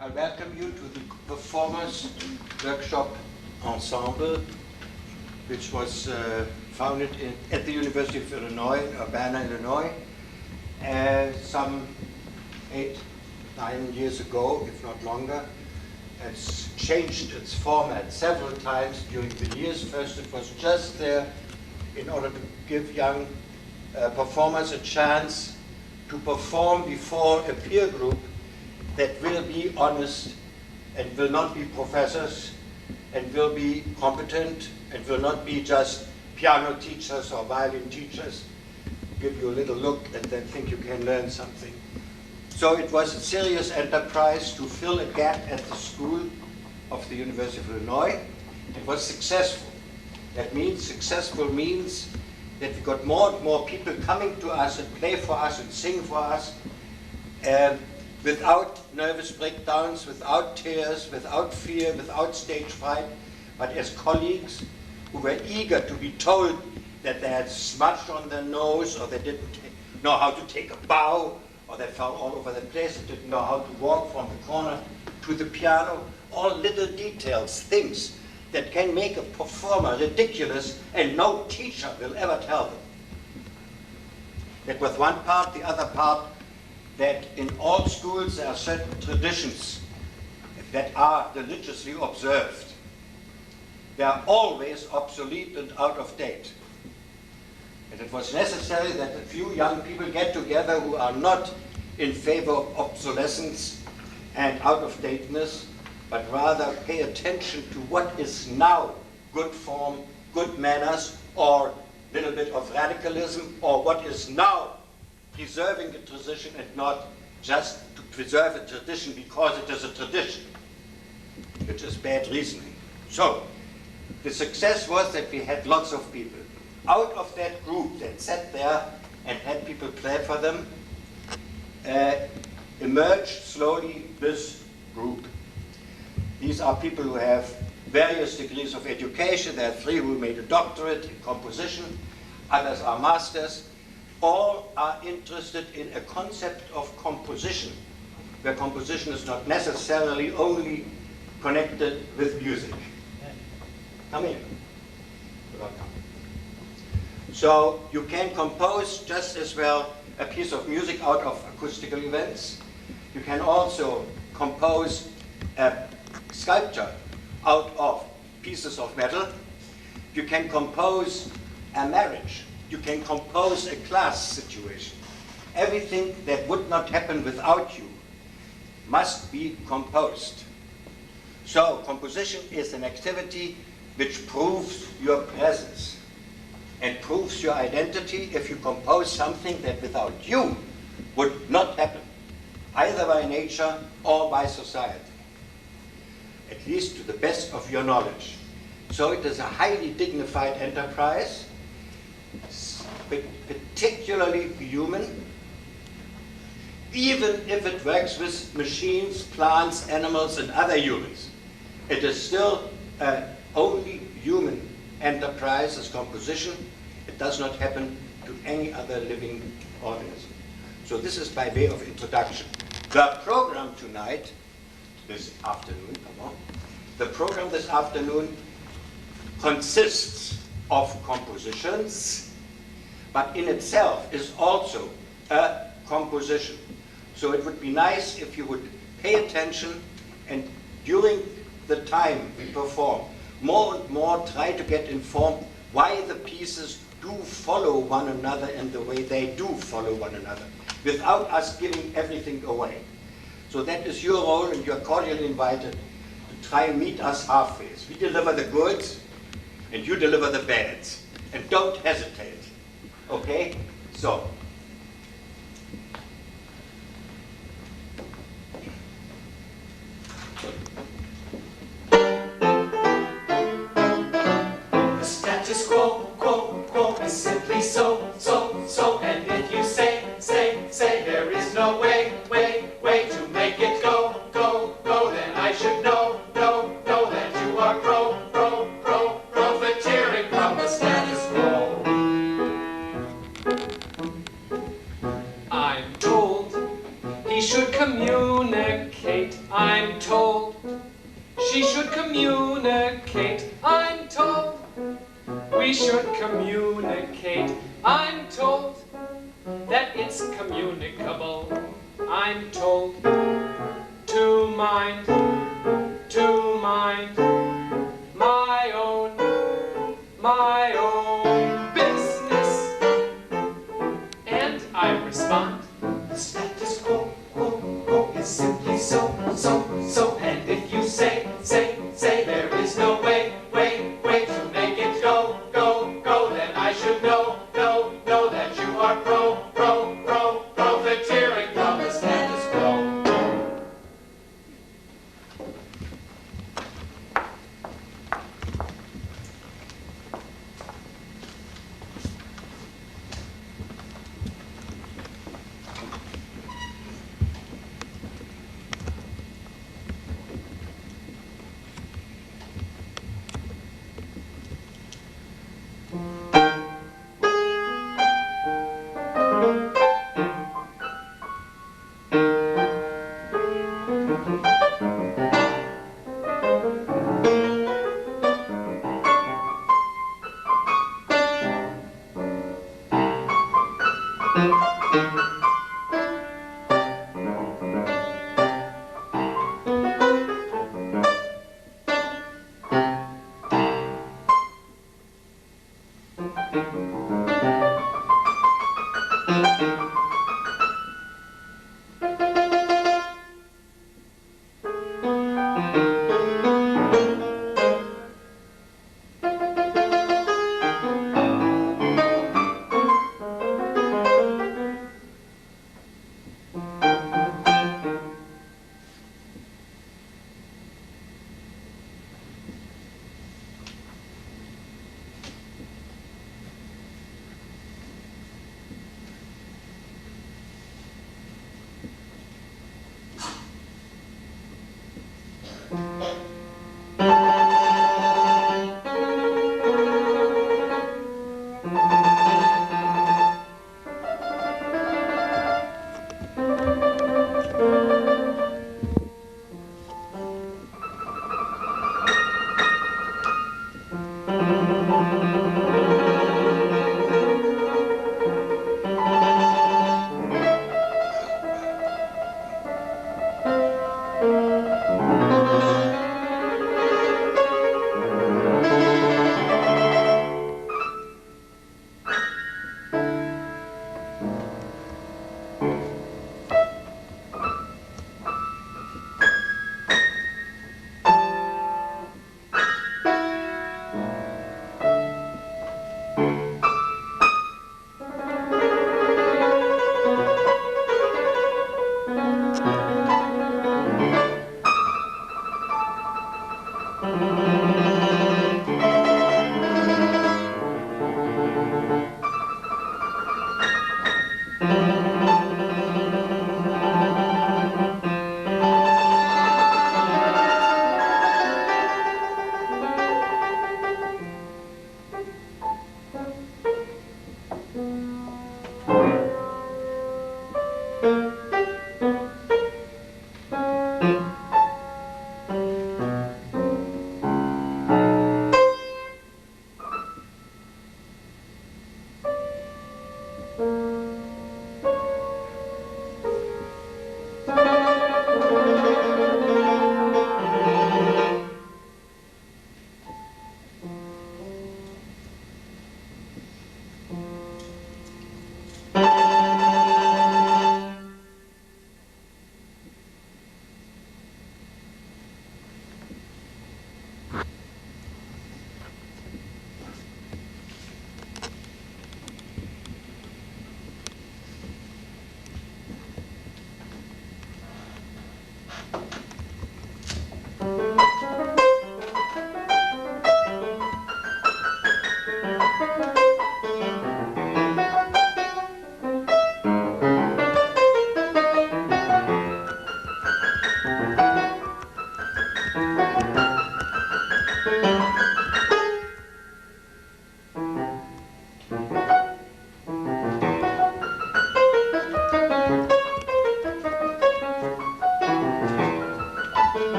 I welcome you to the Performers Workshop Ensemble, which was founded at the University of Illinois, Urbana, Illinois, some 8-9 years ago, if not longer. It's changed its format several times during the years. First, it was just there in order to give young performers a chance to perform before a peer group that will be honest and will not be professors and will be competent and will not be just piano teachers or violin teachers, give you a little look and then think you can learn something. So it was a serious enterprise to fill a gap at the school of the University of Illinois. It was successful. That means successful means that we got more and more people coming to us and play for us and sing for us without nervous breakdowns, without tears, without fear, without stage fright, but as colleagues who were eager to be told that they had smudged on their nose or they didn't know how to take a bow or they fell all over the place and didn't know how to walk from the corner to the piano. All little details, things that can make a performer ridiculous and no teacher will ever tell them. That was one part. The other part, that in all schools there are certain traditions that are religiously observed. They are always obsolete and out of date. And it was necessary that a few young people get together who are not in favor of obsolescence and out of dateness, but rather pay attention to what is now good form, good manners, or a little bit of radicalism, or what is now preserving a tradition and not just to preserve a tradition because it is a tradition, which is bad reasoning. So, the success was that we had lots of people. Out of that group that sat there and had people play for them, emerged slowly this group. These are people who have various degrees of education. There are 3 who made a doctorate in composition, others are masters. All are interested in a concept of composition, where composition is not necessarily only connected with music. Come in. Welcome. So you can compose just as well a piece of music out of acoustical events. You can also compose a sculpture out of pieces of metal. You can compose a marriage. You can compose a class situation. Everything that would not happen without you must be composed. So composition is an activity which proves your presence and proves your identity if you compose something that without you would not happen, either by nature or by society, at least to the best of your knowledge. So it is a highly dignified enterprise, particularly human, even if it works with machines, plants, animals, and other humans. It is still only human enterprise as composition. It does not happen to any other living organism. So this is by way of introduction. The program tonight, this afternoon, the program this afternoon consists of compositions, but in itself is also a composition. So it would be nice if you would pay attention and during the time we perform, more and more try to get informed why the pieces do follow one another in the way they do follow one another, without us giving everything away. So that is your role, and you're cordially invited to try and meet us halfway. We deliver the goods, and you deliver the bads. And don't hesitate. Okay? So. The status quo, quo, quo is simply so, so, so. And if you say, there is no way, way to make it go, go, go, then I should know that you are profiteering from the status quo. we should communicate. I'm told that it's communicable. I'm told to mind my own business. And I respond, The status quo, quo is simply so, so. And if you say there is no way to make it go, then I should know that you are profiteering from the status quo.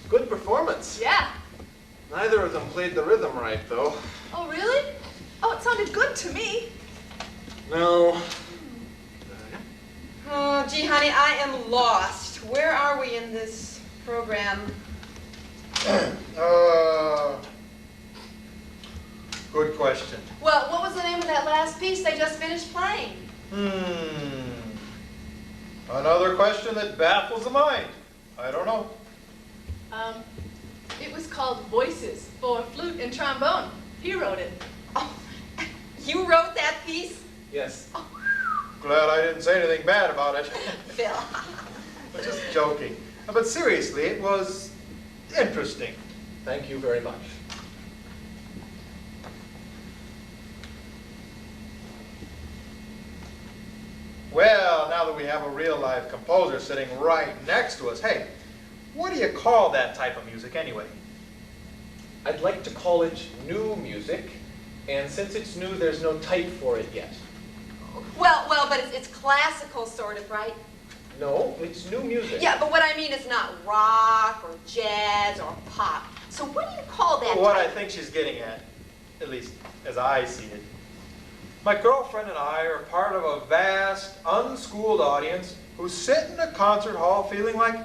Good performance. Yeah. Neither of them played the rhythm right, though. Oh, really? Oh, it sounded good to me. No. Oh, gee, honey, I am lost. Where are we in this program? Good question. Well, what was the name of that last piece they just finished playing? Another question that baffles the mind. I don't know. It was called Voices for Flute and Trombone. He wrote it. Oh, you wrote that piece? Yes. Glad I didn't say anything bad about it. Phil. I'm just joking. But seriously, it was interesting. Thank you very much. Well, now that we have a real live composer sitting right next to us, hey, what do you call that type of music anyway? I'd like to call it new music, and since it's new, there's no type for it yet. Well, but it's classical sort of, right? No, it's new music. Yeah, but what I mean is not rock or jazz or pop. So what do you call that What I type? think she's getting at least as I see it. My girlfriend and I are part of a vast, unschooled audience who sit in a concert hall feeling like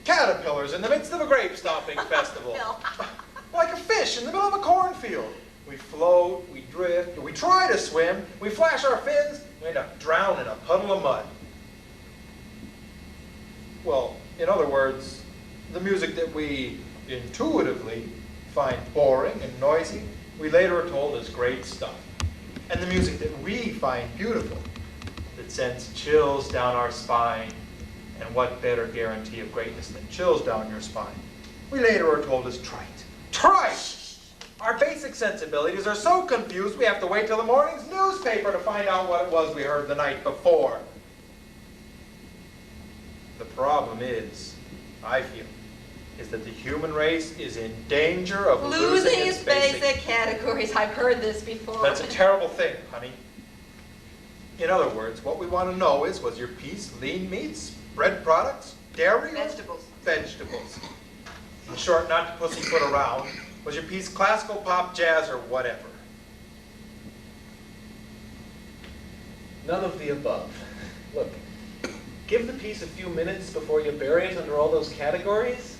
caterpillars in the midst of a grape stomping festival. Phil. Like a fish in the middle of a cornfield. We float, we drift, we try to swim, we flash our fins, we end up drowning in a puddle of mud. Well, in other words, the music that we intuitively find boring and noisy, we later are told is great stuff. And the music that we find beautiful, that sends chills down our spine, and what better guarantee of greatness than chills down your spine, we later are told is trite. Trite! Our basic sensibilities are so confused we have to wait till the morning's newspaper to find out what it was we heard the night before. The problem is, I feel, is that the human race is in danger of Losing its basic. basic categories. I've heard this before. That's a terrible thing, honey. In other words, what we want to know is, was your piece lean meats, bread products, dairy, or Vegetables. vegetables? In short, not to pussyfoot around. Was your piece classical, pop, jazz, or whatever? None of the above. Look, give the piece a few minutes before you bury it under all those categories.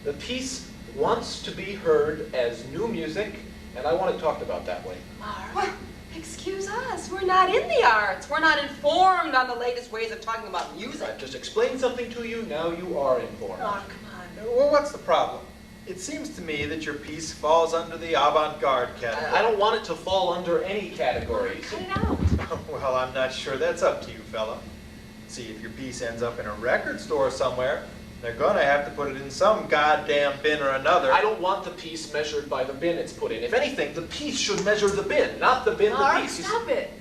The piece wants to be heard as new music, and I want it talked about that way. Well, excuse us. We're not in the arts. We're not informed on the latest ways of talking about music. I've just explained something to you, now you are informed. Oh, come on. Well, what's the problem? It seems to me that your piece falls under the avant-garde category. I don't want it to fall under any categories. Cut it out. Well, I'm not sure that's up to you, fella. See, if your piece ends up in a record store somewhere, they're gonna have to put it in some goddamn bin or another. I don't want the piece measured by the bin it's put in. If anything, the piece should measure the bin, not the bin the Mark, piece. stop it.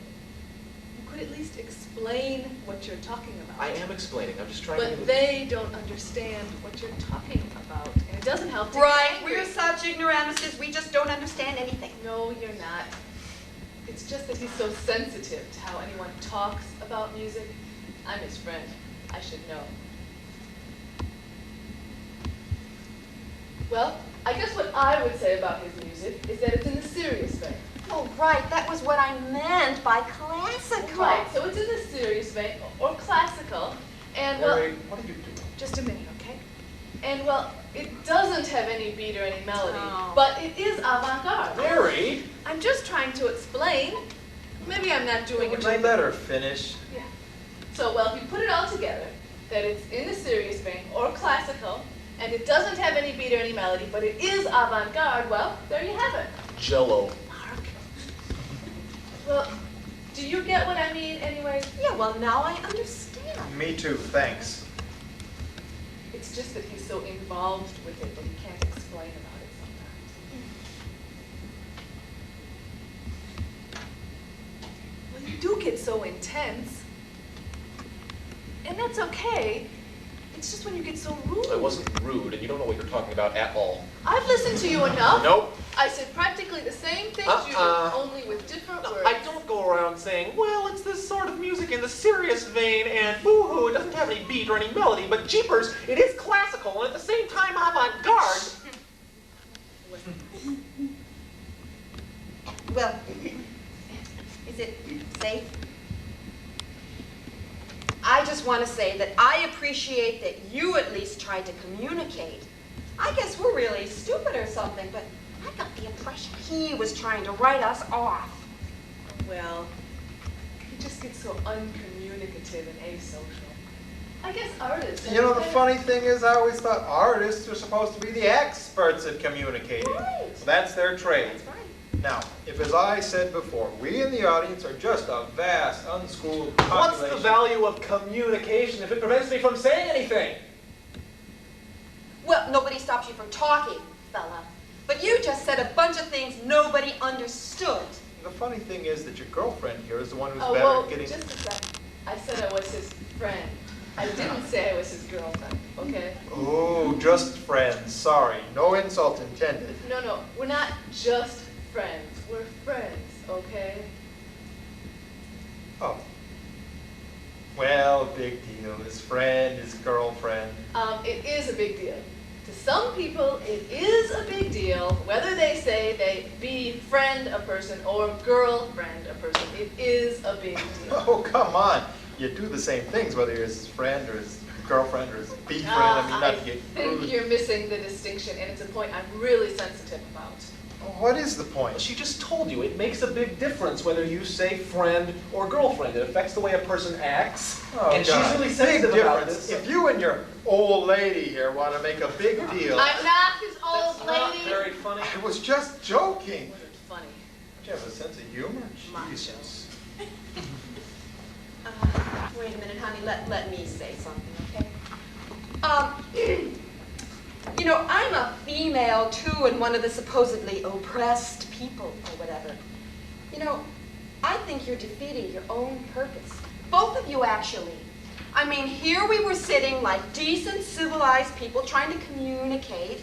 You could at least explain what you're talking about. I am explaining, I'm just trying to... But they don't understand what you're talking about, and it doesn't help to get Right, angry. we're such ignoramuses, we just don't understand anything. No, you're not. It's just that he's so sensitive to how anyone talks about music. I'm his friend. I should know. Well, I guess what I would say about his music is that it's in the serious vein. Oh, right, that was what I meant by classical. Right, so it's in the serious vein, or classical, and well... Mary, what are you doing? Just a minute, okay? And well, it doesn't have any beat or any melody, Oh. but it is avant-garde. Mary! I'm just trying to explain. Maybe I'm not doing Would it you right. let her finish? Yeah. So, well, if you put it all together, that it's in the serious vein, or classical, and it doesn't have any beat or any melody, but it is avant-garde, well, there you have it. Jello. Mark. Well, do you get what I mean anyway? Yeah, well, now I understand. Me too, thanks. It's just that he's so involved with it that he can't explain about it sometimes. Well, you do get so intense. And that's okay. It's just when you get so rude. I wasn't rude, and you don't know what you're talking about at all. I've listened to you enough. Nope. I said practically the same things you do, only with different words. I don't go around saying, well, it's this sort of music in the serious vein, and boo-hoo, it doesn't have any beat or any melody, but jeepers, it is classical, and at the same time avant-garde. Well, is it safe? I just want to say that I appreciate that you at least tried to communicate. I guess we're really stupid or something, but I got the impression he was trying to write us off. Well, he just gets so uncommunicative and asocial. I guess artists... You know, the funny thing is, I always thought artists were supposed to be the experts at communicating. Right. So that's their trade. That's right. Now, if as I said before, we in the audience are just a vast, unschooled population. What's the value of communication if it prevents me from saying anything? Well, nobody stops you from talking, fella. But you just said a bunch of things nobody understood. The funny thing is that your girlfriend here is the one who's Oh, better well, at getting... just a sec. I said I was his friend. I didn't say I was his girlfriend, okay? Oh, just friends. Sorry, no insult intended. No, we're not just friends. We're friends, okay? Oh. Well, big deal. His friend, his girlfriend. It is a big deal. To some people, it is a big deal, whether they say they befriend a person or girlfriend a person. It is a big deal. Oh, come on. You do the same things, whether you're his friend or his girlfriend or his befriend. I mean, not to get think crude. you're missing the distinction, and it's a point I'm really sensitive about. What is the point? She just told you it makes a big difference whether you say friend or girlfriend. It affects the way a person acts. Oh, and God. she's really Big sensitive about difference. this. If you and your old lady here want to make a big deal, I'm not his old That's not lady. very funny. I was just joking. Wasn't funny. Don't you have a sense of humor? Macho. Jesus. Wait a minute, honey, let me say something, okay? You know, I'm a female, too, and one of the supposedly oppressed people, or whatever. You know, I think you're defeating your own purpose. Both of you, actually. I mean, here we were sitting like decent, civilized people trying to communicate,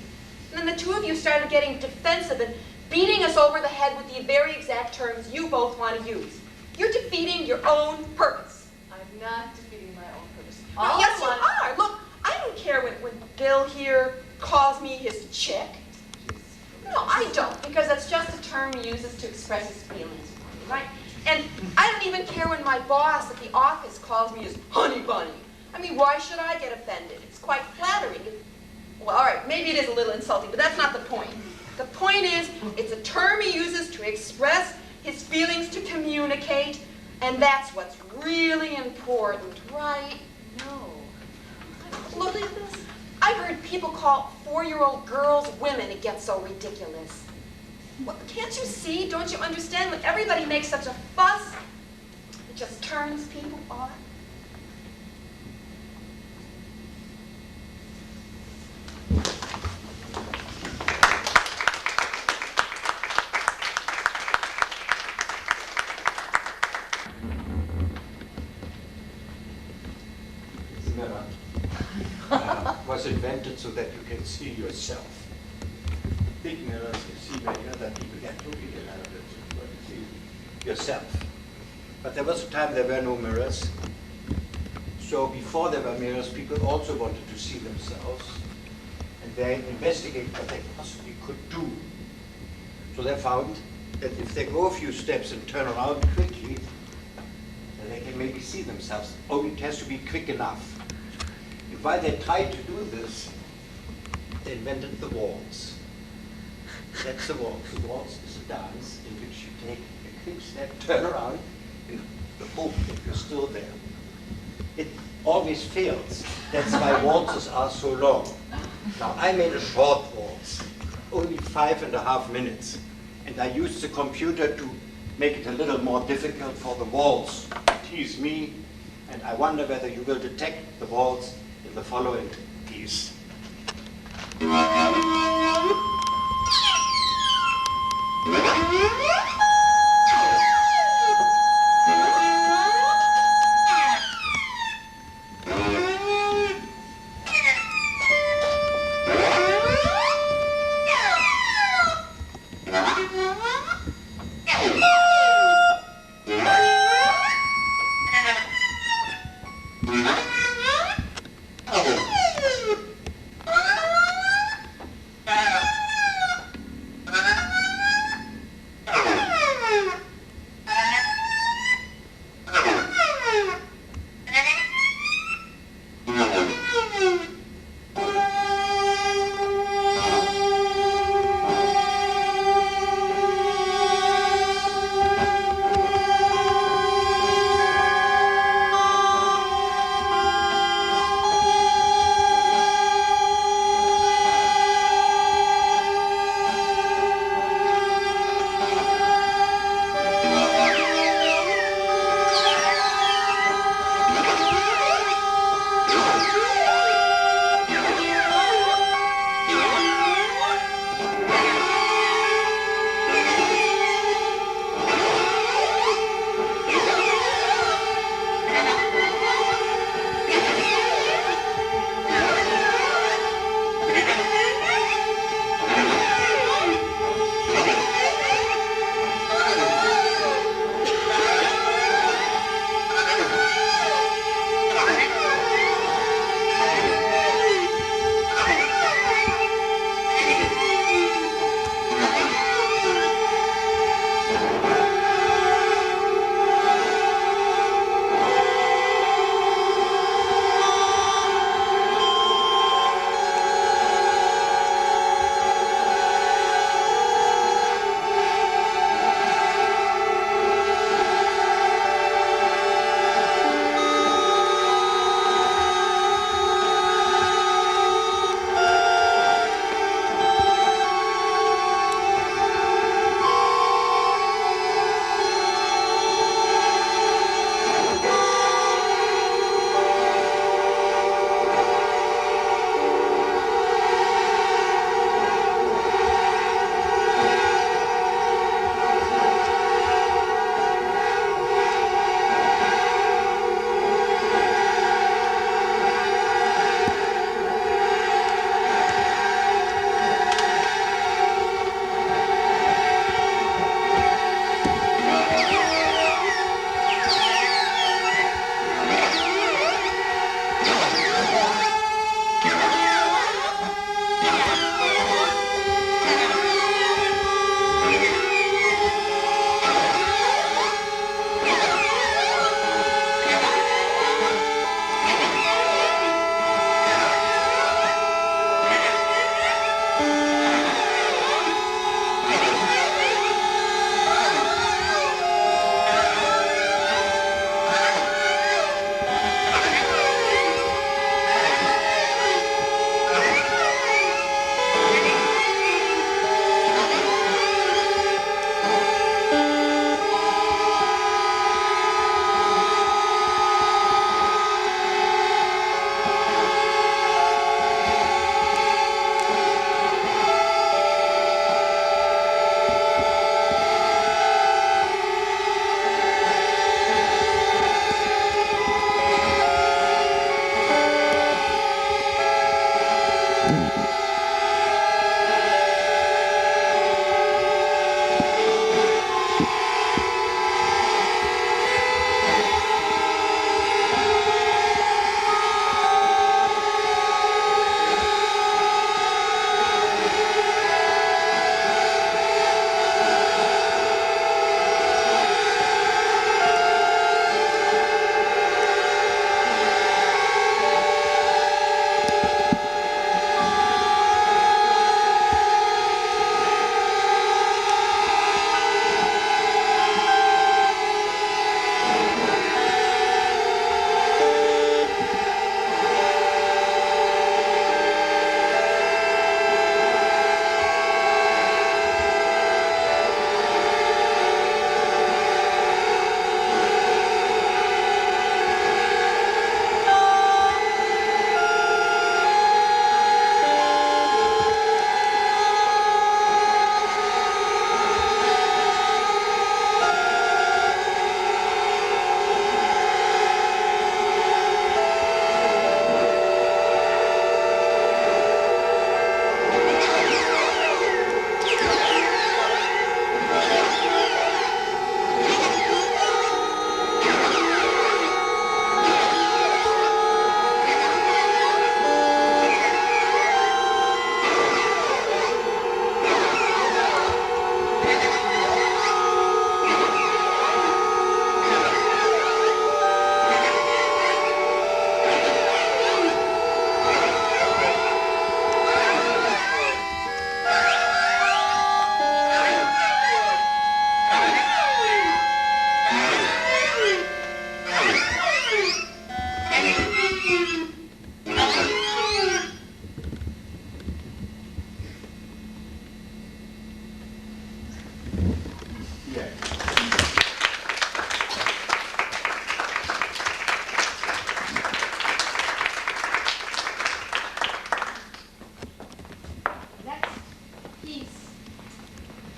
and then the two of you started getting defensive and beating us over the head with the very exact terms you both want to use. You're defeating your own purpose. I'm not defeating my own purpose. Yes, you are. Look, I don't care when Bill here calls me his chick? No, I don't, because that's just a term he uses to express his feelings, right? And I don't even care when my boss at the office calls me his honey bunny. I mean, why should I get offended? It's quite flattering. Well, all right, maybe it is a little insulting, but that's not the point. The point is, it's a term he uses to express his feelings, to communicate, and that's what's really important, right? No. Look at this. I've heard people call 4-year-old girls women. It gets so ridiculous. Well, can't you see? Don't you understand? When everybody makes such a fuss, it just turns people off. The mirror was invented so that you can see yourself. Big mirrors, you see where the other people get looking at it, so you see yourself. But there was a time there were no mirrors. So before there were mirrors, people also wanted to see themselves, and they investigated what they possibly could do. So they found that if they go a few steps and turn around quickly, then they can maybe see themselves. Only it has to be quick enough. And while they tried to do this, they invented the waltz. That's the waltz. The waltz is a dance in which you take a quick step, turn around, in the hope that you're still there. It always fails. That's why waltzes are so long. Now, I made a short waltz, only 5.5 minutes. And I used the computer to make it a little more difficult for the waltz to tease me. And I wonder whether you will detect the waltz in the following piece.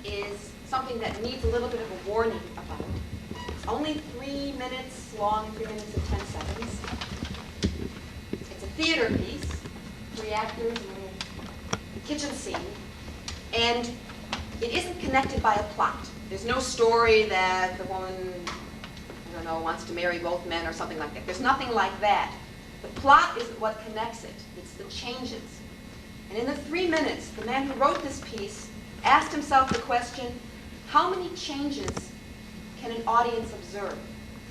is something that needs a little bit of a warning about. It's only 3 minutes long, 3 minutes and 10 seconds. It's a theater piece, 3 actors, and a kitchen scene, and it isn't connected by a plot. There's no story that the woman, I don't know, wants to marry both men or something like that. There's nothing like that. The plot isn't what connects it. It's the changes. And in the 3 minutes, the man who wrote this piece asked himself the question, how many changes can an audience observe?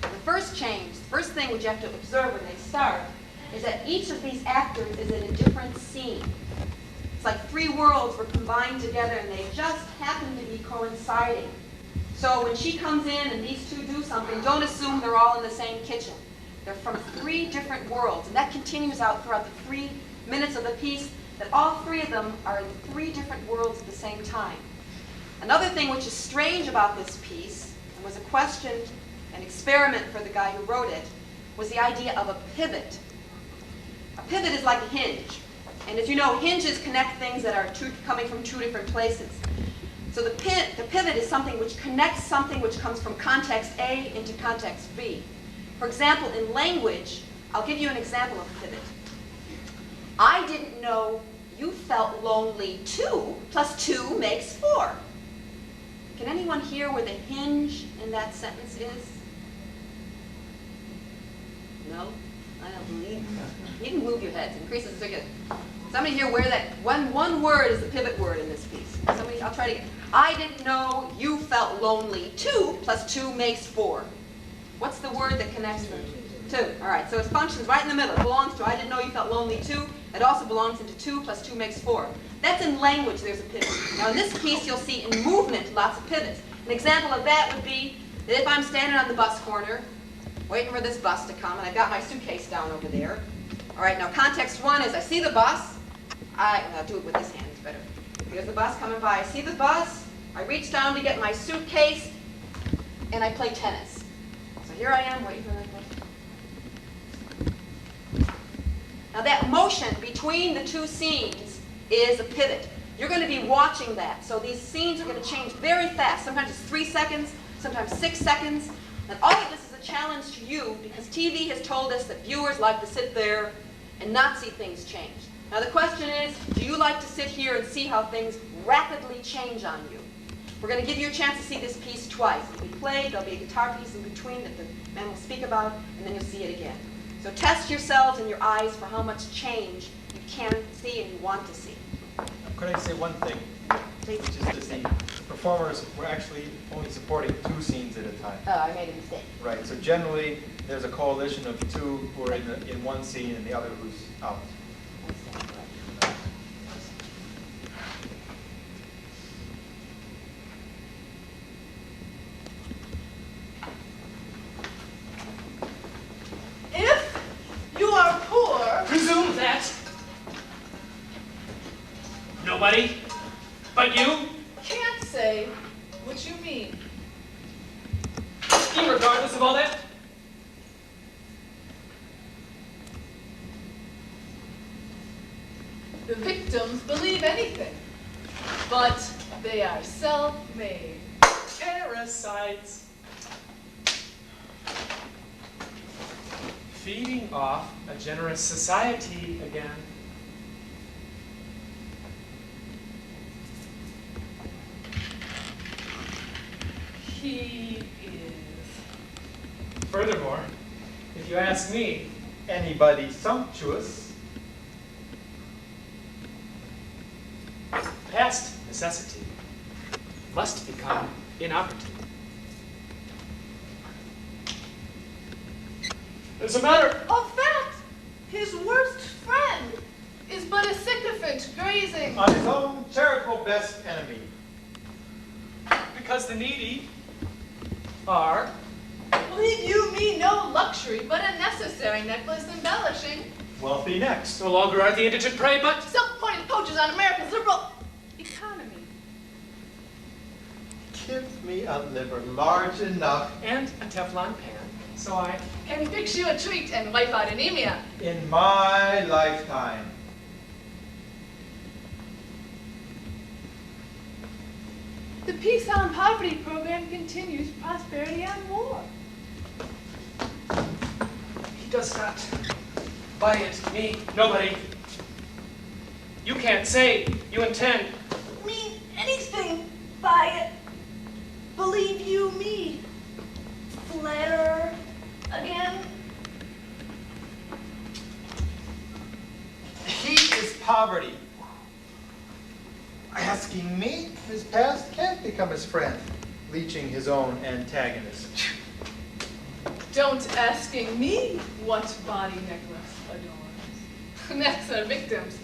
The first change, the first thing which you have to observe when they start, is that each of these actors is in a different scene. It's like 3 worlds were combined together and they just happen to be coinciding. So when she comes in and these 2 do something, don't assume they're all in the same kitchen. They're from 3 different worlds, and that continues out throughout the 3 minutes of the piece, that all 3 of them are in 3 different worlds at the same time. Another thing which is strange about this piece, and was a question, an experiment for the guy who wrote it, was the idea of a pivot. A pivot is like a hinge. And as you know, hinges connect things that are coming from 2 different places. So the pivot is something which connects something which comes from context A into context B. For example, in language, I'll give you an example of a pivot. I didn't know you felt lonely too, plus 2 makes 4. Can anyone hear where the hinge in that sentence is? No? I don't believe you. You can move your heads. Increases the ticket. Somebody hear where that one word is the pivot word in this piece. Somebody, I'll try to get. I didn't know you felt lonely too, plus 2 makes 4. What's the word that connects them? 2. All right, so it functions right in the middle. It belongs to I didn't know you felt lonely too. It also belongs into 2 plus 2 makes 4. That's in language, there's a pivot. Now in this piece, you'll see in movement lots of pivots. An example of that would be that if I'm standing on the bus corner, waiting for this bus to come, and I've got my suitcase down over there. All right, now context 1 is I see the bus. I'll do it with this hand, it's better. Here's the bus coming by. I see the bus. I reach down to get my suitcase, and I play tennis. So here I am waiting for that bus. Now that motion between the 2 scenes is a pivot. You're going to be watching that. So these scenes are going to change very fast. Sometimes it's 3 seconds, sometimes 6 seconds. And all of this is a challenge to you because TV has told us that viewers like to sit there and not see things change. Now the question is, do you like to sit here and see how things rapidly change on you? We're going to give you a chance to see this piece twice. It'll be played, there'll be a guitar piece in between that the men will speak about, and then you'll see it again. So test yourselves and your eyes for how much change you can see and you want to see. Could I say one thing? Please. Which is that the performers were actually only supporting 2 scenes at a time. Oh, I made a mistake. Right, so generally there's a coalition of 2 who are in one scene and the other who's out. If you are poor, Presume that nobody but you, can't say what you mean. irregardless of all that, The victims believe anything, but they are self-made. parasites, feeding off a generous society again. He is. Furthermore, if you ask me, Anybody sumptuous? past necessity must become inoperative. As a matter Of fact, his worst friend is but a sycophant grazing. On his own charitable best enemy. because the needy are Believe you me, no luxury, but a necessary necklace embellishing. Wealthy next. no longer are the indigent prey, but Self-appointed poachers on America's liberal economy. Give me a liver large enough and a Teflon pan. So I Can fix you a treat and wipe out anemia. in my lifetime. The Peace on Poverty program continues prosperity and war. He does not buy it, me, nobody. You can't say you intend. Mean anything by it. Believe you me. Flatter again. He is poverty. Asking me his past can't become his friend, leeching his own antagonist. Don't asking me what body necklace adorns. Necks are victims,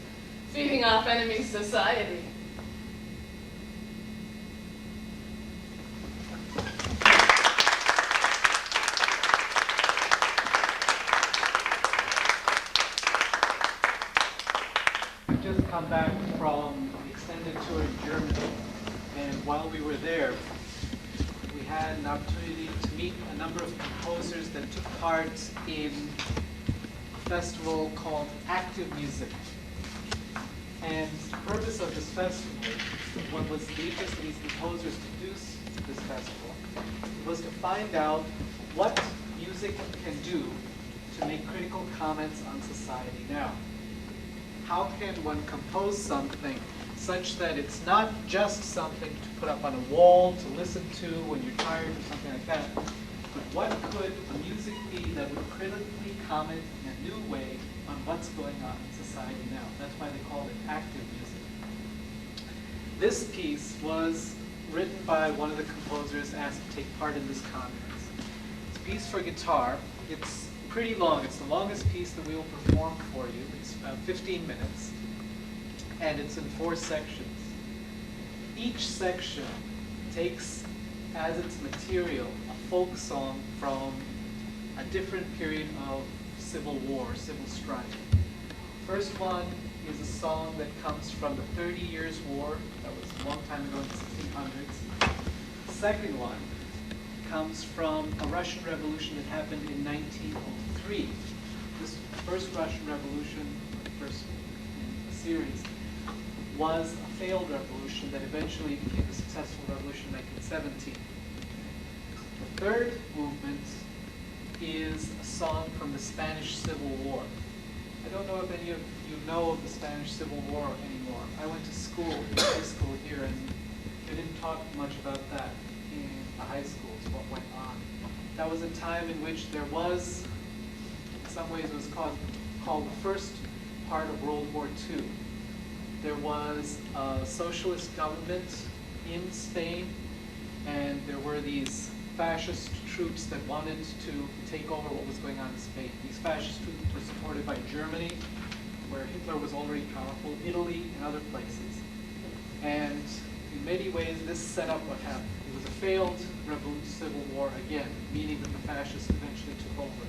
feeding off enemy society. We've just come back from an extended tour in Germany, and while we were there, we had an opportunity to meet a number of composers that took part in a festival called Active Music. And the purpose of this festival, what was the interest of these composers to do this festival, was to find out what music can do to make critical comments on society now. How can one compose something such that it's not just something to put up on a wall to listen to when you're tired or something like that, but what could the music be that would critically comment in a new way on what's going on in society now? That's why they called it active music. This piece was written by one of the composers asked to take part in this conference. It's a piece for guitar. It's pretty long. It's the longest piece that we will perform for you. It's about 15 minutes, and it's in 4 sections. Each section takes as its material a folk song from a different period of civil war, civil strife. First one is a song that comes from the 30 Years' War. That was a long time ago in the 1600s. The second one comes from a Russian Revolution that happened in 1903. This first Russian Revolution, the first in a series, was a failed revolution that eventually became a successful revolution in 1917. The third movement is a song from the Spanish Civil War. I don't know if any of you know of the Spanish Civil War anymore. I went to school, high school here, and they didn't talk much about that in the high schools, what went on. That was a time in which there was, in some ways it was called the first part of World War II. There was a socialist government in Spain, and there were these fascist troops that wanted to take over what was going on in Spain. These fascist troops were supported by Germany, where Hitler was already powerful, Italy, and other places. And in many ways, this set up what happened. It was a failed civil war again, meaning that the fascists eventually took over.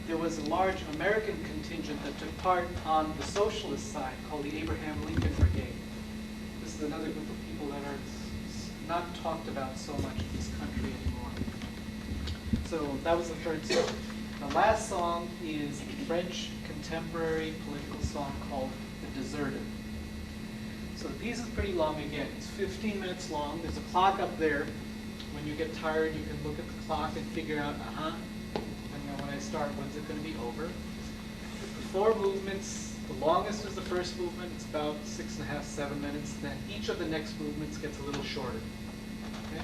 There was a large American contingent that took part on the socialist side, called the Abraham Lincoln Brigade. This is another group of people that are not talked about so much in this country anymore. So that was the third song. The last song is a French contemporary political song called The Deserter. So the piece is pretty long again. It's 15 minutes long. There's a clock up there. When you get tired, you can look at the clock and figure out, depending on when I start, when's it going to be over. The 4 movements, the longest is the first movement. It's about 6.5, 7 minutes. Then each of the next movements gets a little shorter. Okay?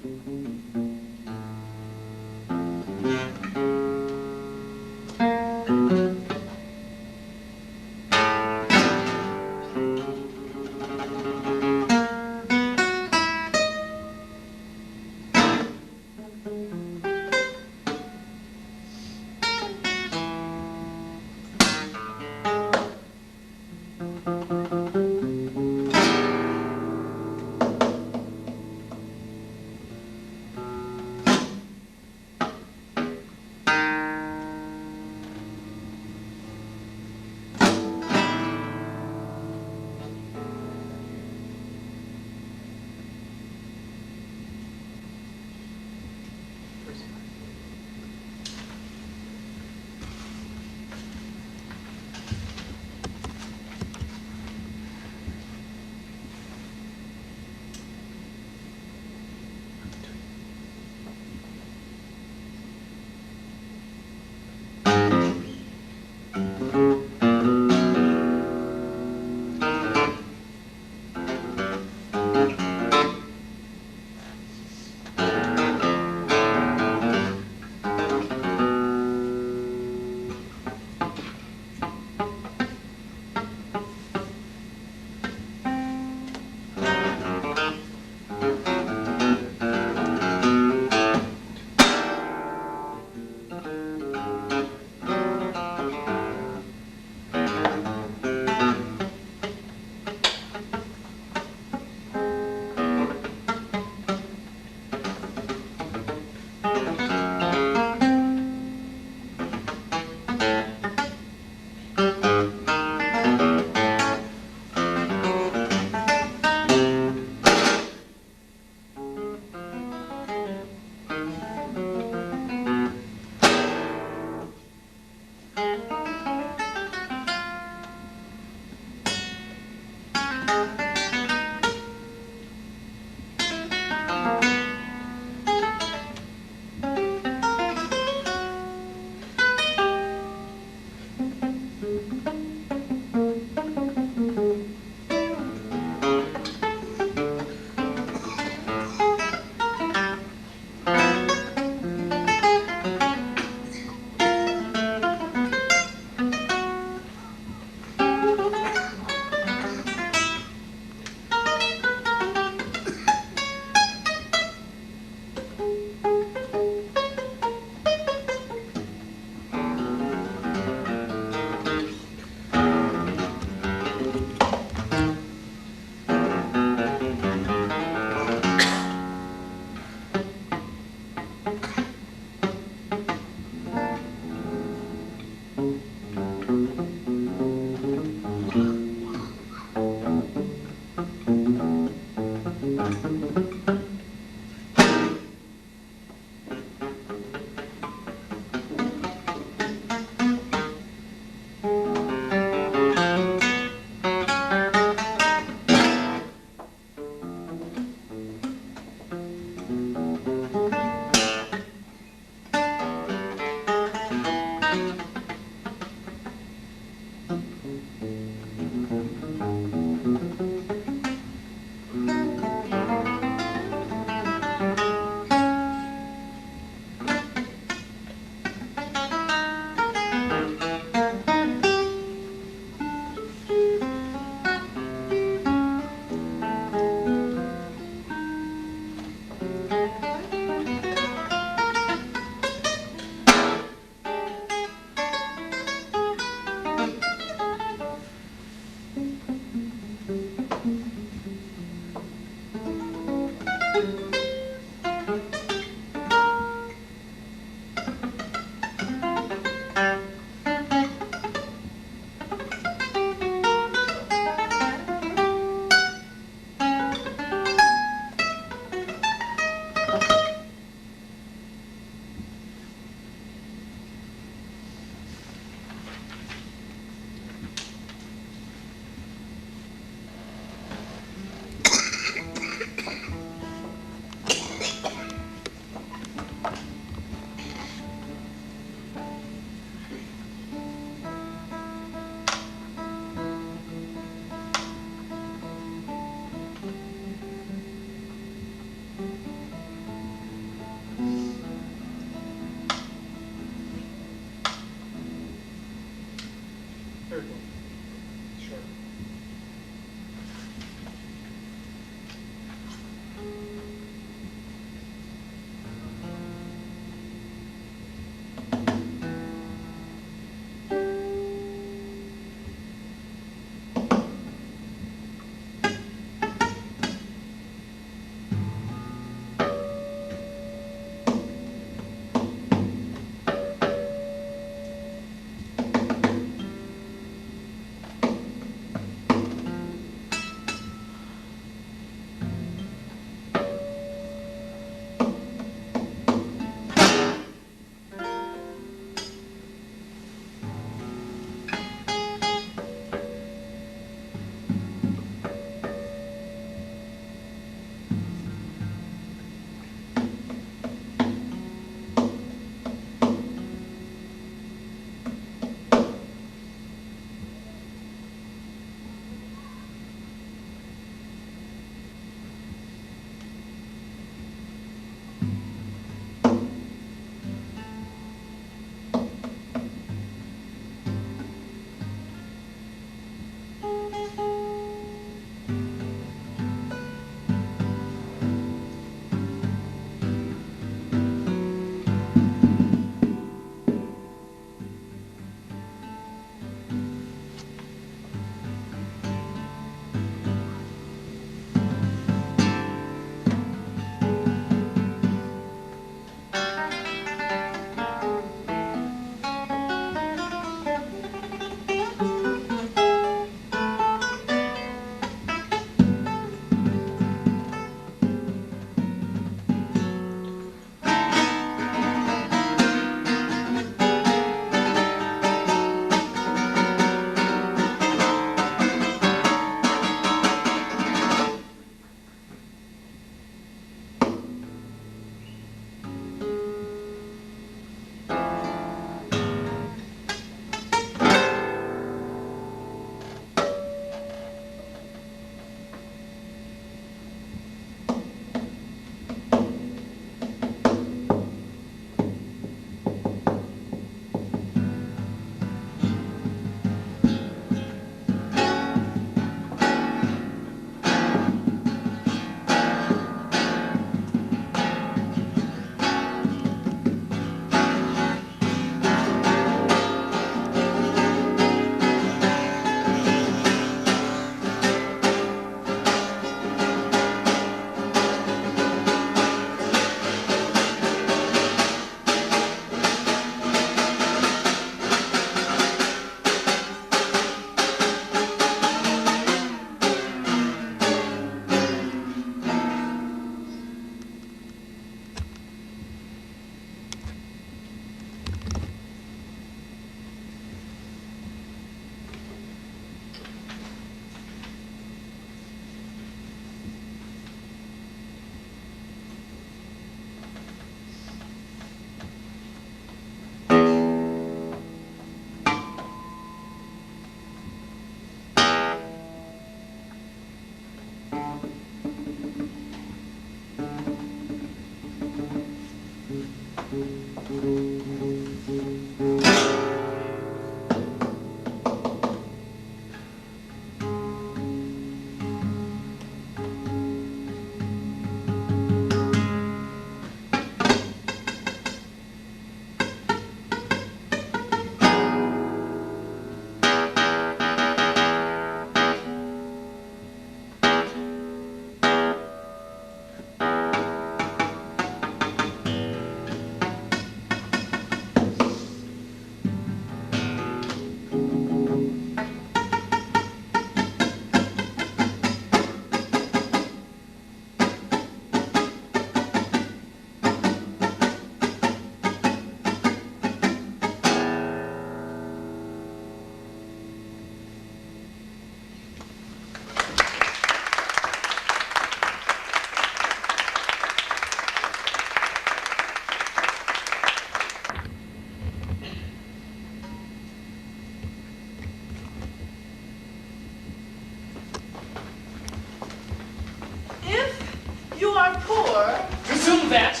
You are poor. Resume that.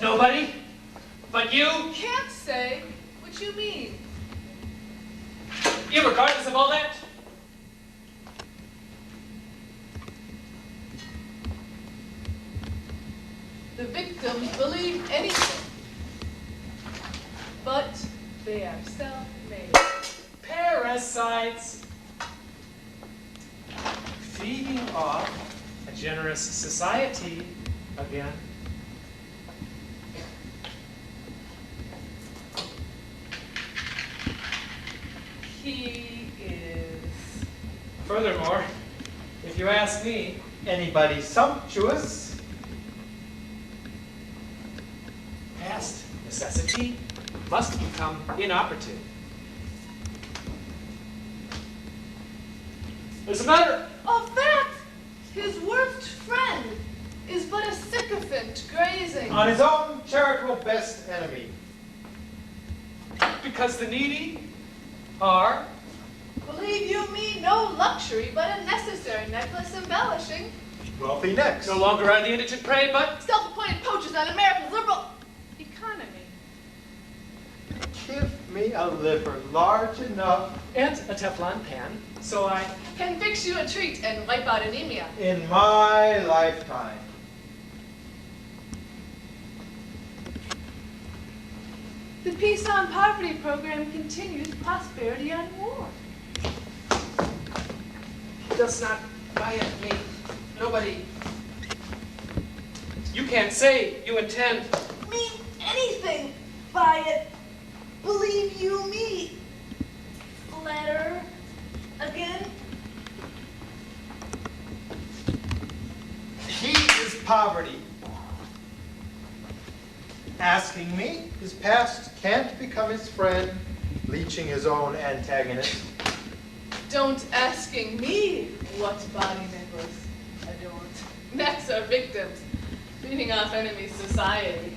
Nobody but you, Can't say what you mean. irregardless of all that. The victims believe anything. But they are self-made. Parasites. Feeding off a generous society again. He is. Furthermore, if you ask me, Anybody sumptuous? past necessity must become inoperative. There's a matter. Of that, his worst friend is but a sycophant grazing. On his own charitable best enemy. Because the needy are. Believe you me, no luxury, but a necessary necklace embellishing. Wealthy next. No longer are the indigent prey, but Self-appointed poachers on America's liberal economy. Give me a liver large enough and a Teflon pan, so I. Can fix you a treat and wipe out anemia. in my lifetime. The Peace on Poverty program continues prosperity on war. He does not buy at me. Nobody. You can't say you intend. Mean anything by it. Believe you me. Letter again. He is poverty. Asking me, his past can't become his friend, leeching his own antagonist. Don't asking me what body necklace adorns. Necks are victims, feeding off enemy society.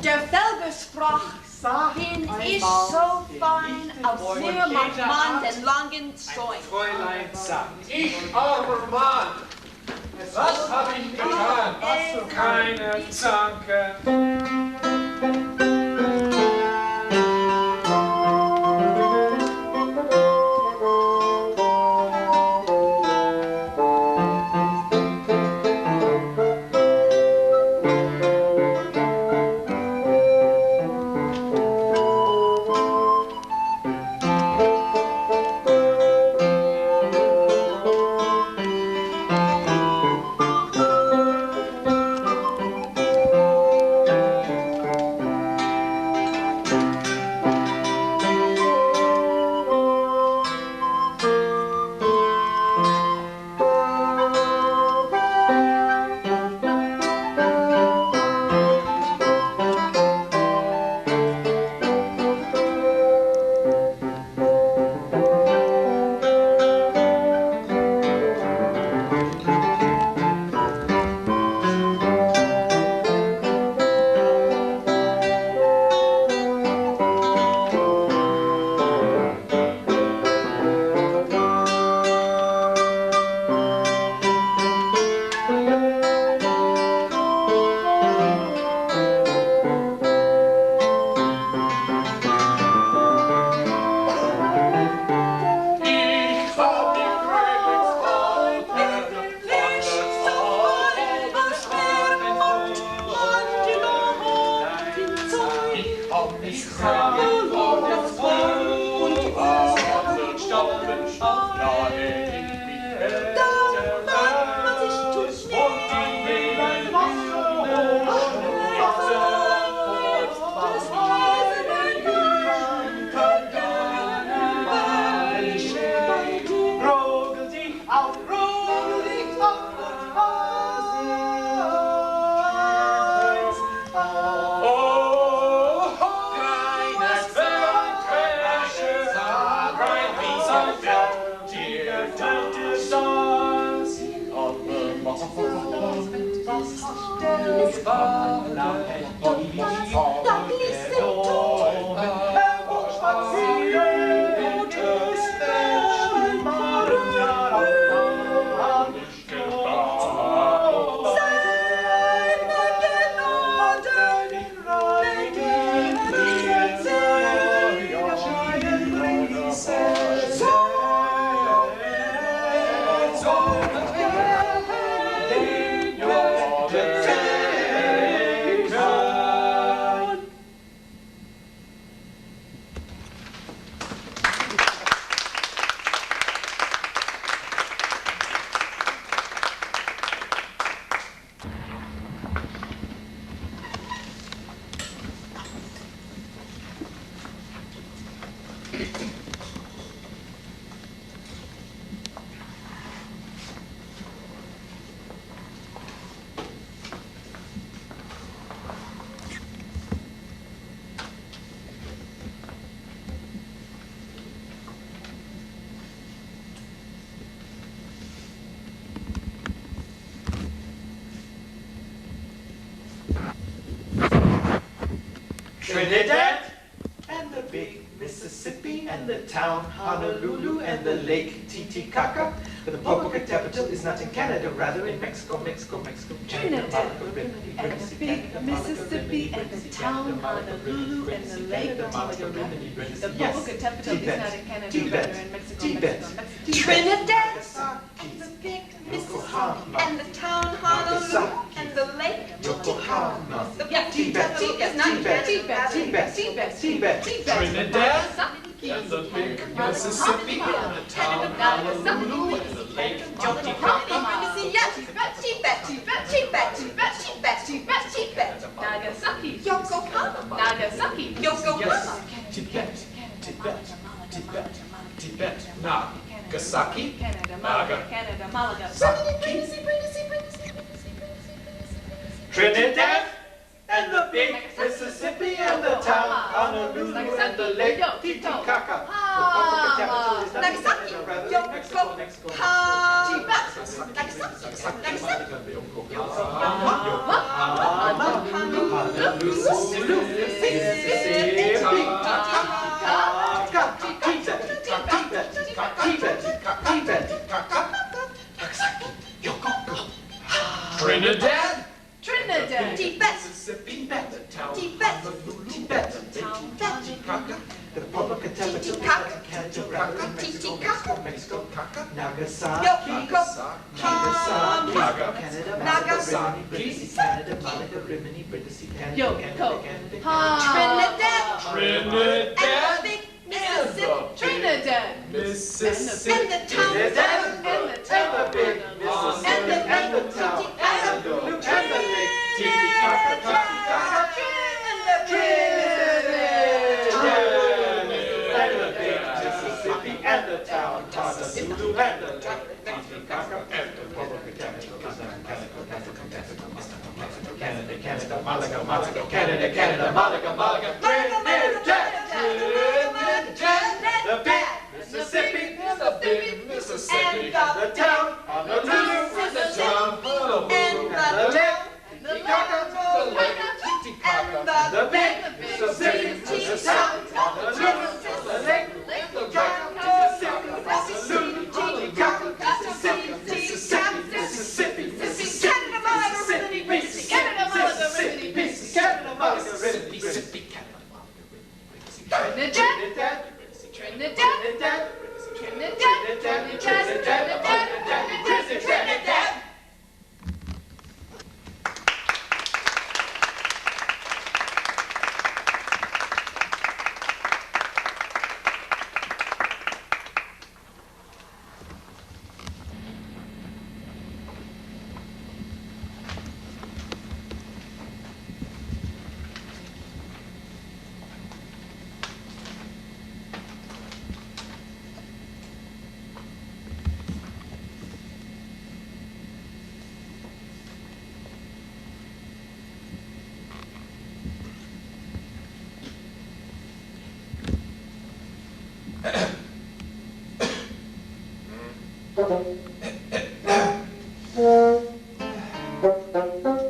Der Felgersprach bin ich so fein auf sehr Mann den langen Zäunen. Fräulein sagt. Ich, armer Mann, was habe ich getan? Keine Zanke. There's father, don't stop, listen to Trinidad and the big Mississippi and the town Honolulu and the lake Titicaca. The Popocatépetl is not in Canada, rather in Mexico, Mexico, Mexico. Trinidad and the big Mississippi and the town Honolulu and the lake Titicaca. The Popocatépetl is not in Canada, rather in Mexico, Mexico, Mexico. Trinidad, the big Mississippi, and the town Honolulu, and the lake Titicaca. The Popocatépetl is not in Canada, Trinidad and the big Mississippi and the town Honolulu and the lake Titicaca. Nagasaki, Yokohama, Nagasaki, Yokohama, Tibet, Tibet, Tibet, Tibet, Nagasaki, Canada, Malaga, Canada, Malaga. Trinidad and the big Mississippi and the town Honolulu and the lake Titicaca. The Popocatépetl is not in Canada, rather in Mexico, Mexico, Trinidad, Trinidad, Tibet, Mississippi, the town Tibet, Honolulu, Tibet, Titicaca. The Popocatépetl is not in Canada, rather in Mexico, Mexico, Mexico, Nagasaki, Yokohama, Canada, Nagasaki, Canada, Malaga, Rimini, Brindisi, Canada, Trinidad, Trinidad, and the big Mississippi, Trinidad, Mississippi, and the town, and the big Mississippi, and the town, Honolulu, and the lake Titicaca, and the big Mississippi, and the town, Honolulu, and the lake Titicaca, and the Popocatépetl is not in Canada, Canada, Malaga, Malaga, Canada, Canada, Malaga, Malaga, Trinidad, the big Mississippi, the big Mississippi, the town, Honolulu, and the town, Honolulu, and the lake Titicaca, the lake Titicaca, the big Mississippi, the town, Honolulu, the lake Titicaca, Mississippi, Titicaca, Mississippi, Mississippi, Mississippi, Mississippi, Canada, Malaga, Rimini, Brindisi, Canada, Malaga, Rimini, Brindisi, Canada, Malaga, Mississippi, Canada, Trinidad, Trinidad, Trinidad, Trinidad, Trinidad, Trinidad.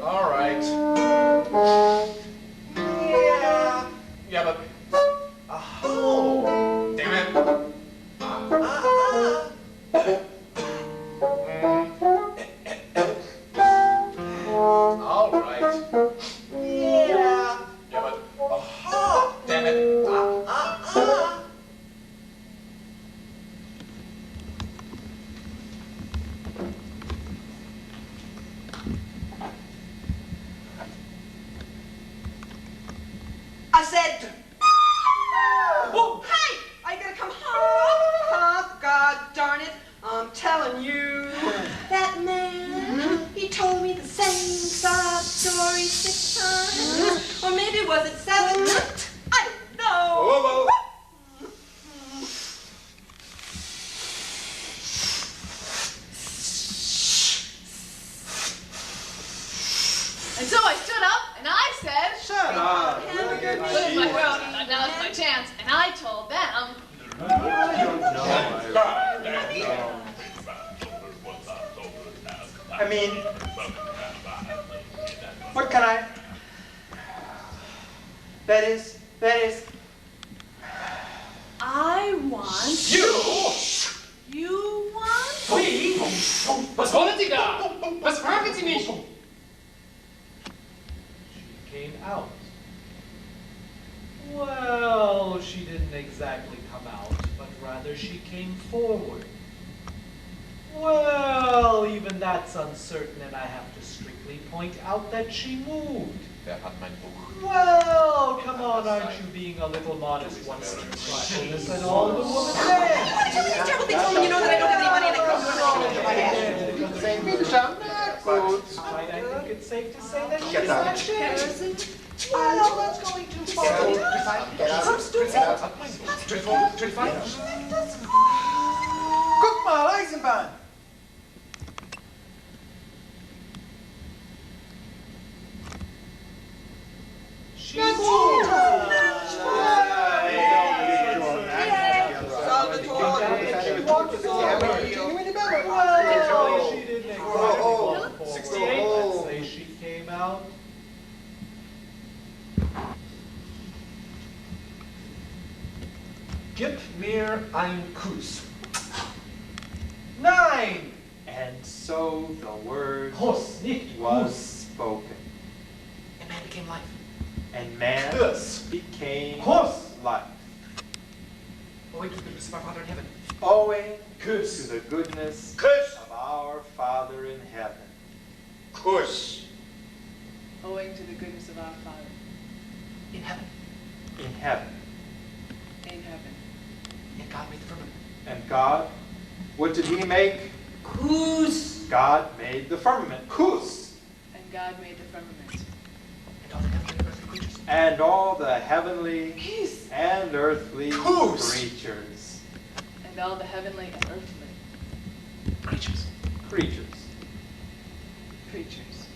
All right. right? Yeah. Yeah, but, aha, damn it. I said, hey, I gotta come home. God darn it. I'm telling you, that man, he told me the same sob story 6 times. Or maybe was it 7? I don't know. Whoa, whoa. And so I stood up and I said, Shut up. put in my throat, now's my chance. And I told them, I mean, what can I? That is, I want. You want? Wie? Was wollen Sie da? Was fragen Sie mich? She came out. Well, she didn't exactly come out, but rather she came forward. Well, even that's uncertain, and I have to strictly point out that she moved. Wer hat mein Buch? Well, come on, aren't you being a little modest once in trifleness and all the woman said? Why don't you do these terrible things when you know that I don't have any money and I come to I think it's safe to say that she's Get out. not shares. Well, that's going too far. guck mal, Eisenbahn. She moved. Well, she didn't exactly walk forward. 68. Let's say she came out. Gib mir ein Kuss. 9. And so the word Kuss, nicht was Kuss. spoken, And man became life. and man Kuss. became Kuss. life, Owing to the goodness of our Father in heaven. owing Kuss. to the goodness Kuss. of our Father in heaven. Kuss. Owing to the goodness of our Father In heaven. In heaven. in heaven. And God made the firmament. And God, what did he make? Who's? God made the firmament. Kus. And God made the firmament. And all the heavenly and earthly creatures. And all the heavenly and earthly Kus. creatures. And all the heavenly and earthly Creatures. Creatures. creatures.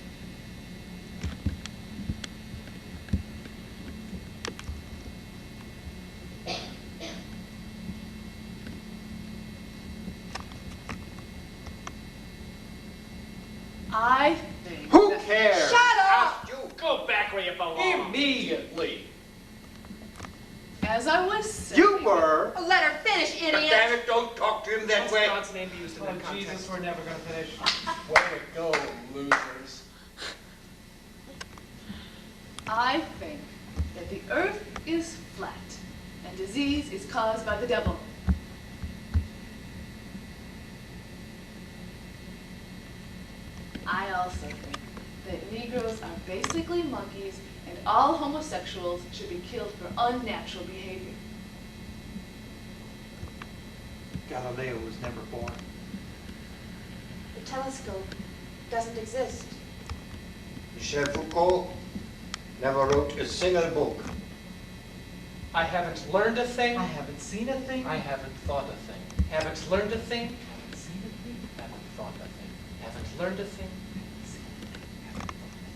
I think Who that- cares? Shut up! You. Go back where you belong. Immediately. as I was saying, You were. Oh, let her finish, But idiot. damn it, don't talk to him that way. God's name be used in Oh, that context. Jesus, we're never going to finish. Way to go, losers. I think that the earth is flat and disease is caused by the devil. I also think that Negroes are basically monkeys and all homosexuals should be killed for unnatural behavior. Galileo was never born. The telescope doesn't exist. Michel Foucault never wrote a single book. I haven't learned a thing. I haven't seen a thing. I haven't thought a thing. Haven't learned a thing. Haven't seen a thing. Haven't thought a thing. Haven't learned a thing. Haven't seen a thing. Haven't thought a thing.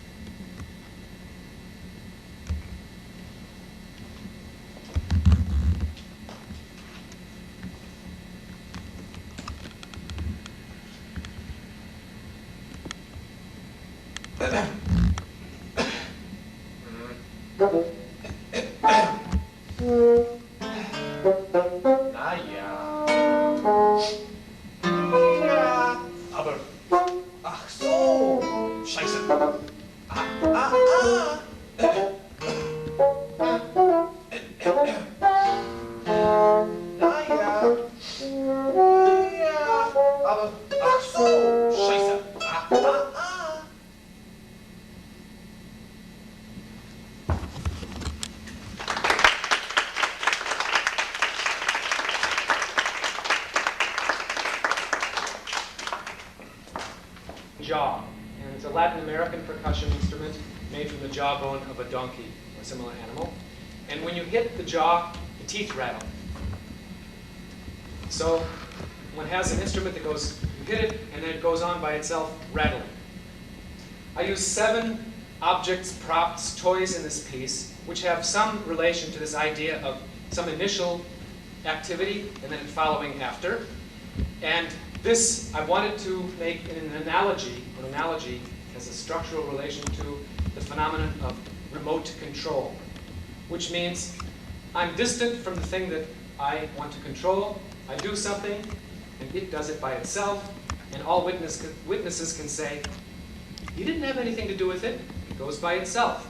Na ja. Ja, aber. Ach so. Scheiße. American percussion instrument made from the jawbone of a donkey or similar animal. And when you hit the jaw, the teeth rattle. So one has an instrument that goes, you hit it, and then it goes on by itself rattling. I use 7 objects, props, toys in this piece, which have some relation to this idea of some initial activity and then following after. And this, I wanted to make an analogy has a structural relation to the phenomenon of remote control, which means I'm distant from the thing that I want to control. I do something, and it does it by itself, and all witnesses can say, you didn't have anything to do with it. It goes by itself.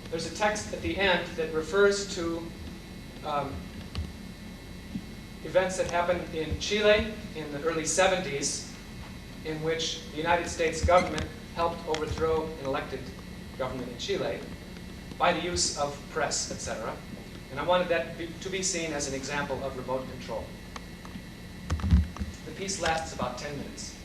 There's a text at the end that refers to events that happened in Chile in the early 70s, in which the United States government helped overthrow an elected government in Chile by the use of press, etc. And I wanted that to be seen as an example of remote control. The piece lasts about 10 minutes.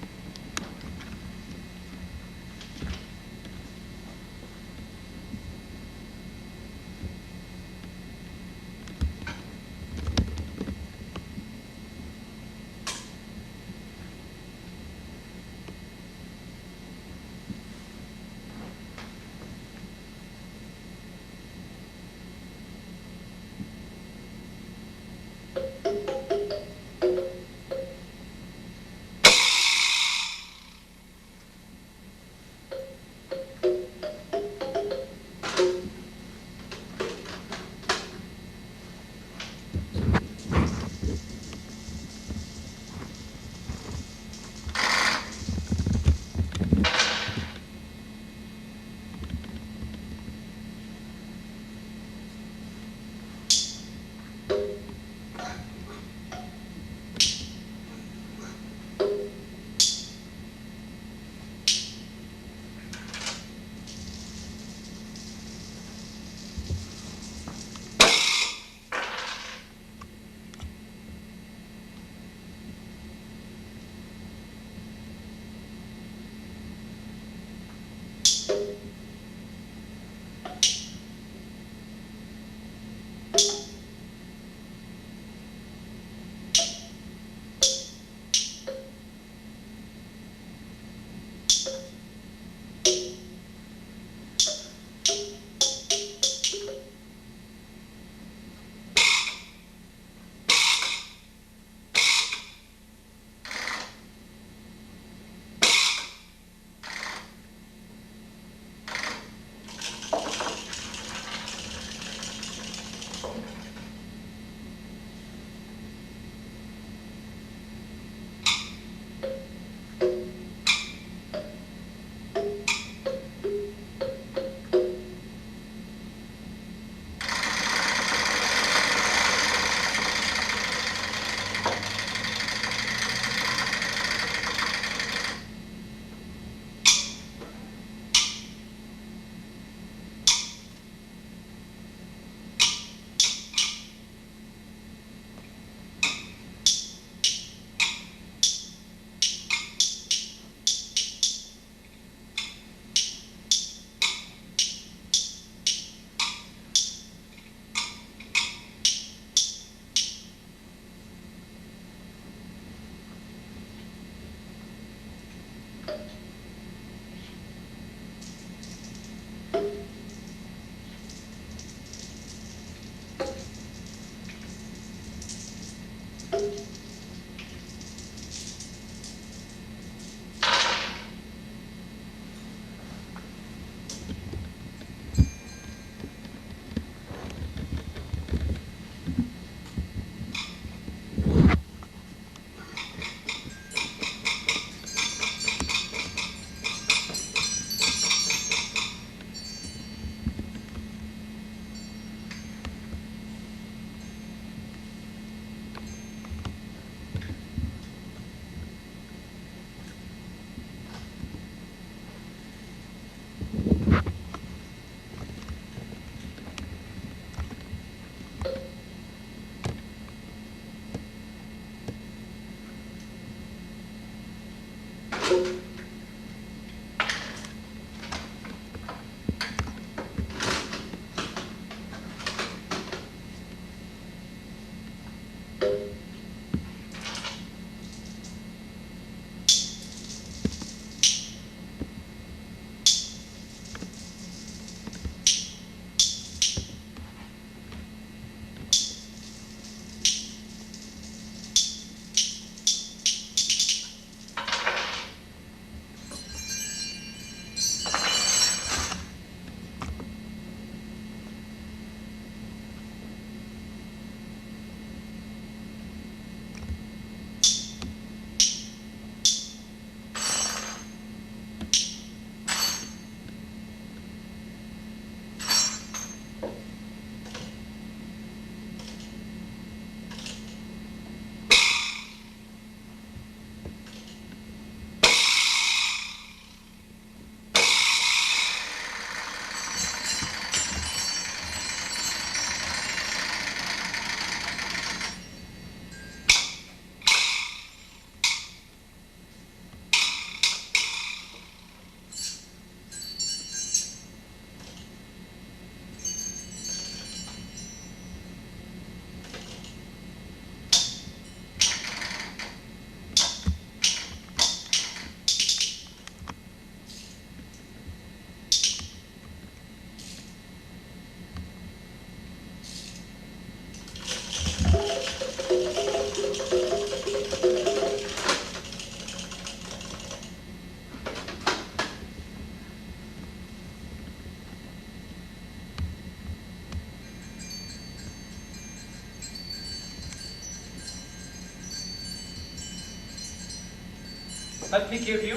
let me give you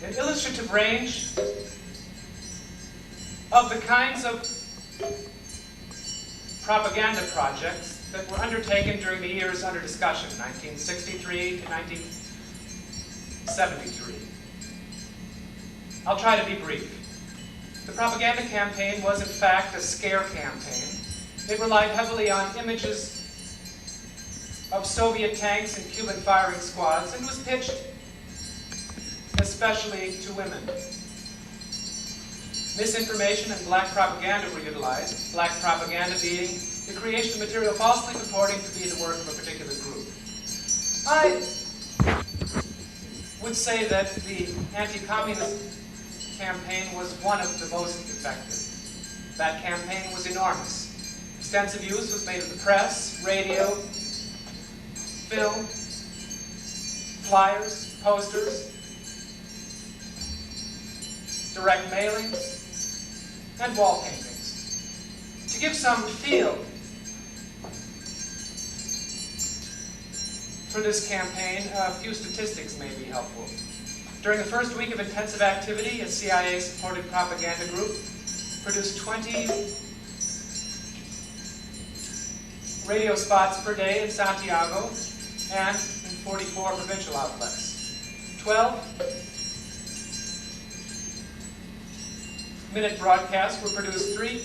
an illustrative range of the kinds of propaganda projects that were undertaken during the years under discussion, 1963 to 1973. I'll try to be brief. The propaganda campaign was, in fact, a scare campaign. It relied heavily on images of Soviet tanks and Cuban firing squads, and was pitched especially to women. Misinformation and black propaganda were utilized, black propaganda being the creation of material falsely purporting to be the work of a particular group. I would say that the anti-communist campaign was one of the most effective. That campaign was enormous. Extensive use was made of the press, radio, film, flyers, posters, direct mailings, and wall paintings. To give some feel for this campaign, a few statistics may be helpful. During the first week of intensive activity, a CIA-supported propaganda group produced 20 radio spots per day in Santiago and in 44 provincial outlets. 12-minute broadcasts were produced 3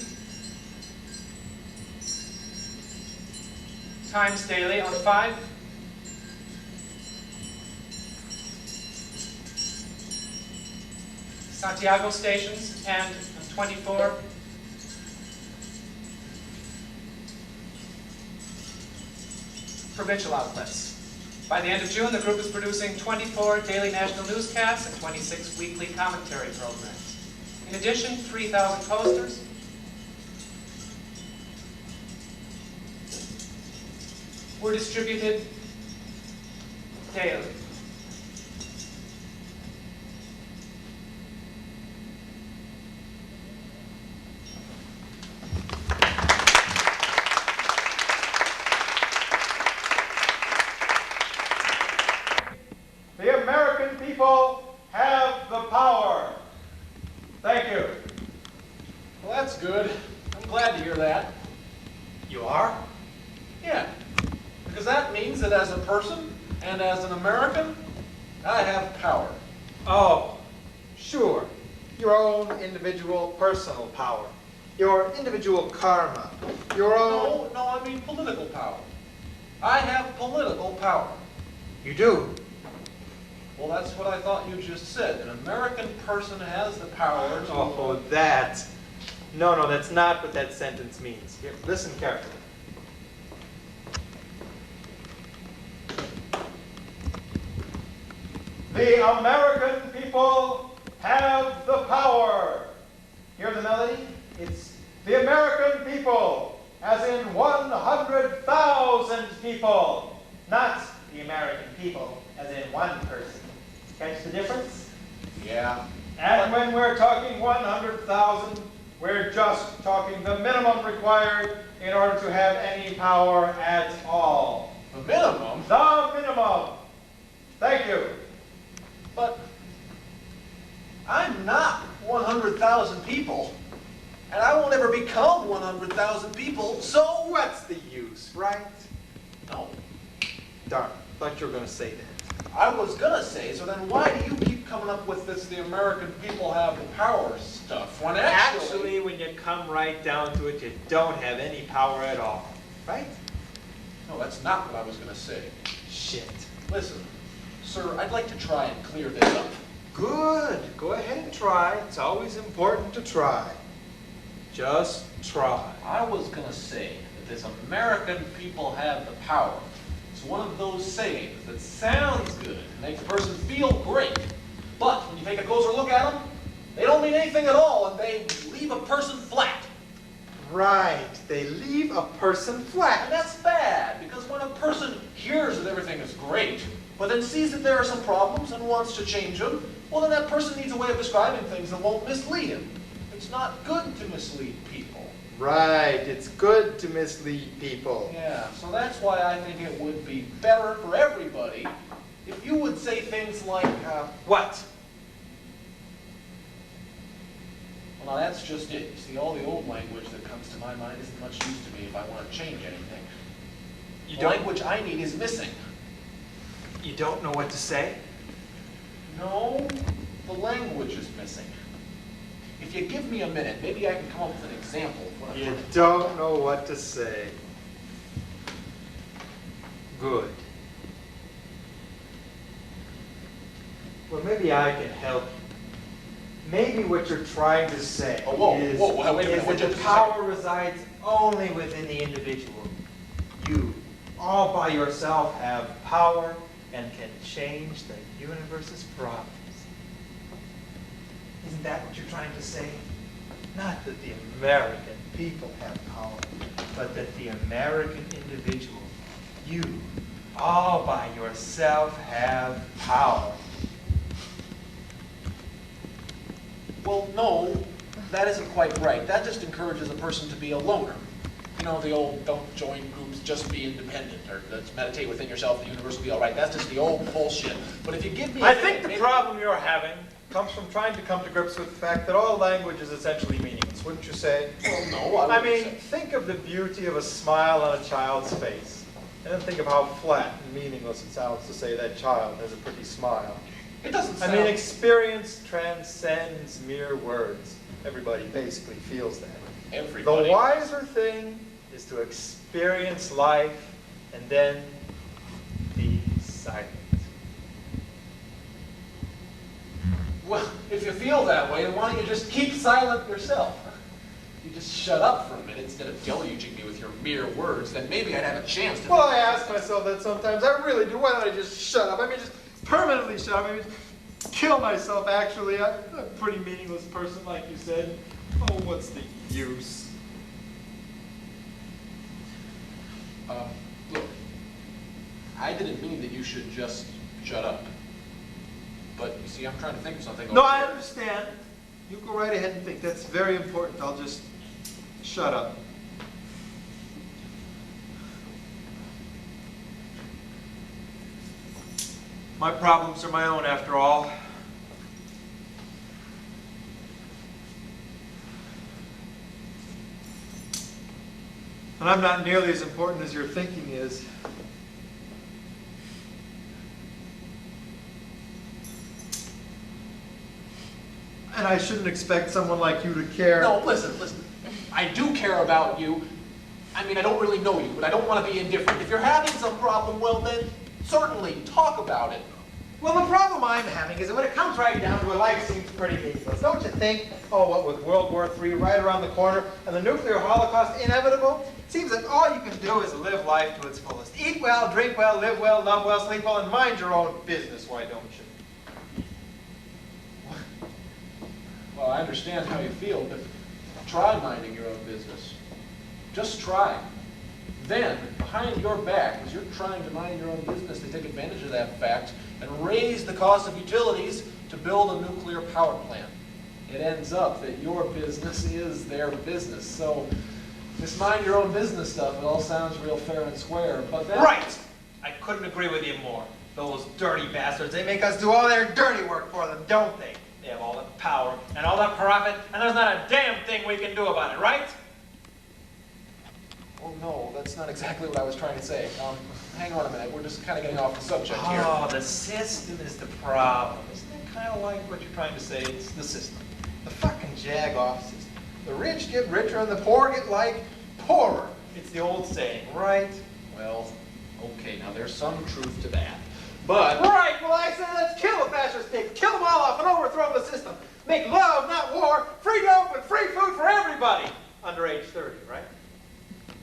times daily on 5 Santiago stations and on 24 provincial outlets. By the end of June, the group is producing 24 daily national newscasts and 26 weekly commentary programs. In addition, 3,000 posters, were distributed daily. The American people have the power. Thank you. Well, that's good. I'm glad to hear that. You are? Yeah, because that means that as a person and as an American, I have power. Oh, sure. Your own individual personal power. Your individual karma. Your own... No, I mean political power. I have political power. You do? Well, that's what I thought you just said. An American person has the power to... Oh, that. No, that's not what that sentence means. Here, listen carefully. The American people have the power. Hear the melody? It's the American people, as in 100,000 people, not the American people, as in one person. Catch the difference? Yeah. And when we're talking 100,000, we're just talking the minimum required in order to have any power at all. The minimum? The minimum. Thank you. But I'm not 100,000 people, and I won't ever become 100,000 people, so What's the use, right? no. Darn, thought you were going to say that. I was gonna say, so then why do you keep coming up with this, the American people have the power stuff, when Actually, when you come right down to it, you don't have any power at all, right? No, that's not what I was gonna say. Shit. Listen, sir, I'd like to try and clear this up. Good. Go ahead and try. It's always important to try. Just try. I was gonna say that this American people have the power. It's one of those sayings that sounds good, makes a person feel great, but when you take a closer look at them, they don't mean anything at all, and they leave a person flat. Right. They leave a person And flat. that's bad, because when a person hears that everything is great, but then sees that there are some problems and wants to change them, well, then that person needs a way of describing things that won't mislead him. It's not good to mislead people. Right. It's good to mislead people. Yeah, so that's why I think it would be better for everybody if you would say things like, What? well, now that's just it. You see, all the old language that comes to my mind isn't much use to me if I want to change anything. You The don't, language I need is missing. you don't know what to say? No, the language is missing. If you give me a minute, maybe I can come up with an example of what I'm You trying to don't know what to say. Good. Well, maybe I can help you. Maybe what you're trying to say Oh, whoa, is, whoa, whoa, wait a minute, is what that you- the power resides only within the individual. You, all by yourself, have power and can change the universe's problems. Isn't that what you're trying to say? Not that the American people have power, but that the American individual, you, all by yourself, have power. Well, no, that isn't quite right. That just encourages a person to be a loner. You know, the old don't join groups, just be independent, or let's meditate within yourself, the universe will be all right. That's just the old bullshit. But if you give me a I minute, think the maybe- problem you're having comes from trying to come to grips with the fact that all language is essentially meaningless, wouldn't you say? Well, no, I wouldn't mean, say. think of the beauty of a smile on a child's face. And then think of how flat and meaningless it sounds to say that child has a pretty smile. It doesn't I sound... mean, experience transcends mere words. Everybody basically feels that. Everybody. The wiser thing is to experience life and then be silent. Well, if you feel that way, then why don't you just keep silent yourself? You just shut up for a minute instead of deluging me with your mere words, then maybe I'd have a chance to... Well, I ask myself that sometimes. I really do. Why don't I just shut up? I mean, just permanently shut up. I mean, just kill myself, actually. I'm a pretty meaningless person, like you said. Oh, what's the use? Look, I didn't mean that you should just shut up. But, you see, I'm trying to think of something... No, over I here. understand. You go right ahead and think. That's very important. I'll just shut up. My problems are my own, after all. And I'm not nearly as important as your thinking is. And I shouldn't expect someone like you to care. No, listen. I do care about you. I mean, I don't really know you, but I don't want to be indifferent. If you're having some problem, well then, certainly, talk about it. Well, the problem I'm having is that when it comes right down to it, life seems pretty meaningless. Don't you think? Oh, what with World War III right around the corner and the nuclear holocaust inevitable? It seems that all you can do is live life to its fullest. Eat well, drink well, live well, love well, sleep well, and mind your own business, why don't you? Well, I understand how you feel, but try minding your own business. Just try. Then, behind your back, as you're trying to mind your own business, they take advantage of that fact and raise the cost of utilities to build a nuclear power plant. It ends up that your business is their business. So, this mind your own business stuff, it all sounds real fair and square, but then... Right! I couldn't agree with you more. Those dirty bastards, they make us do all their dirty work for them, don't they? They have all the power and all the profit, and there's not a damn thing we can do about it, right? Oh, no, that's not exactly what I was trying to say. Hang on a minute, we're just kind of getting off the subject here. Oh, the system is the problem. Isn't it kind of like what you're trying to say? It's the system. The fucking jag-off system. The rich get richer and the poor get, like, poorer. It's the old saying, right? Well, okay, now there's some truth to that. But... Right, well I say let's kill the fascist state. Kill them all off and overthrow the system. Make love, not war. Freedom and free food for everybody. Under age 30, right?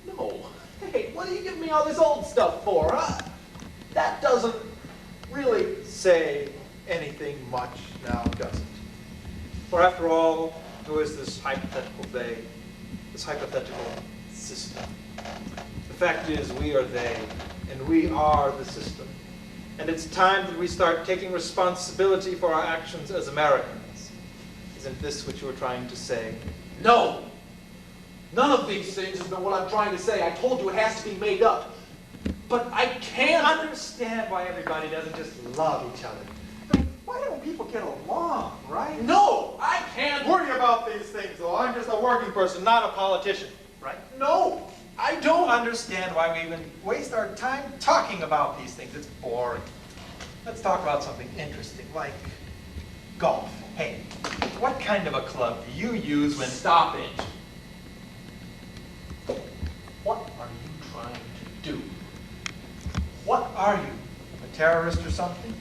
No. Hey, what are you giving me all this old stuff for, huh? That doesn't really... Say anything much now, does it? For after all, who is this hypothetical they? This hypothetical system? The fact is, we are they, and we are the system. And it's time that we start taking responsibility for our actions as Americans. Isn't this what you were trying to say? No! None of these things has been what I'm trying to say. I told you it has to be made up. But I can't Understand why everybody doesn't just love each other. I mean, why don't people get along, right? No, I can't. Worry about these things, though. I'm just a working person, not a politician, right? No, I don't. Understand why we even waste our time talking about these things. It's boring. Let's talk about something interesting, like golf. Hey, what kind of a club do you use when... Stop it. What are you trying to do? What are you? A terrorist or something?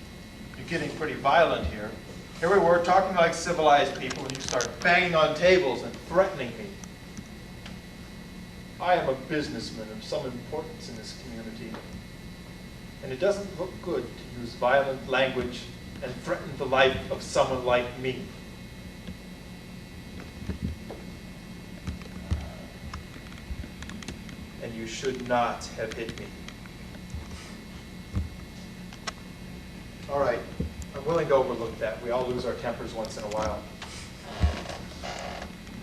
You're getting pretty violent here. Here we were talking like civilized people, and you start banging on tables and threatening me. I am a businessman of some importance in this community, and it doesn't look good to use violent language and threaten the life of someone like me. And you should not have hit me. All right, I'm willing to overlook that. We all lose our tempers once in a while.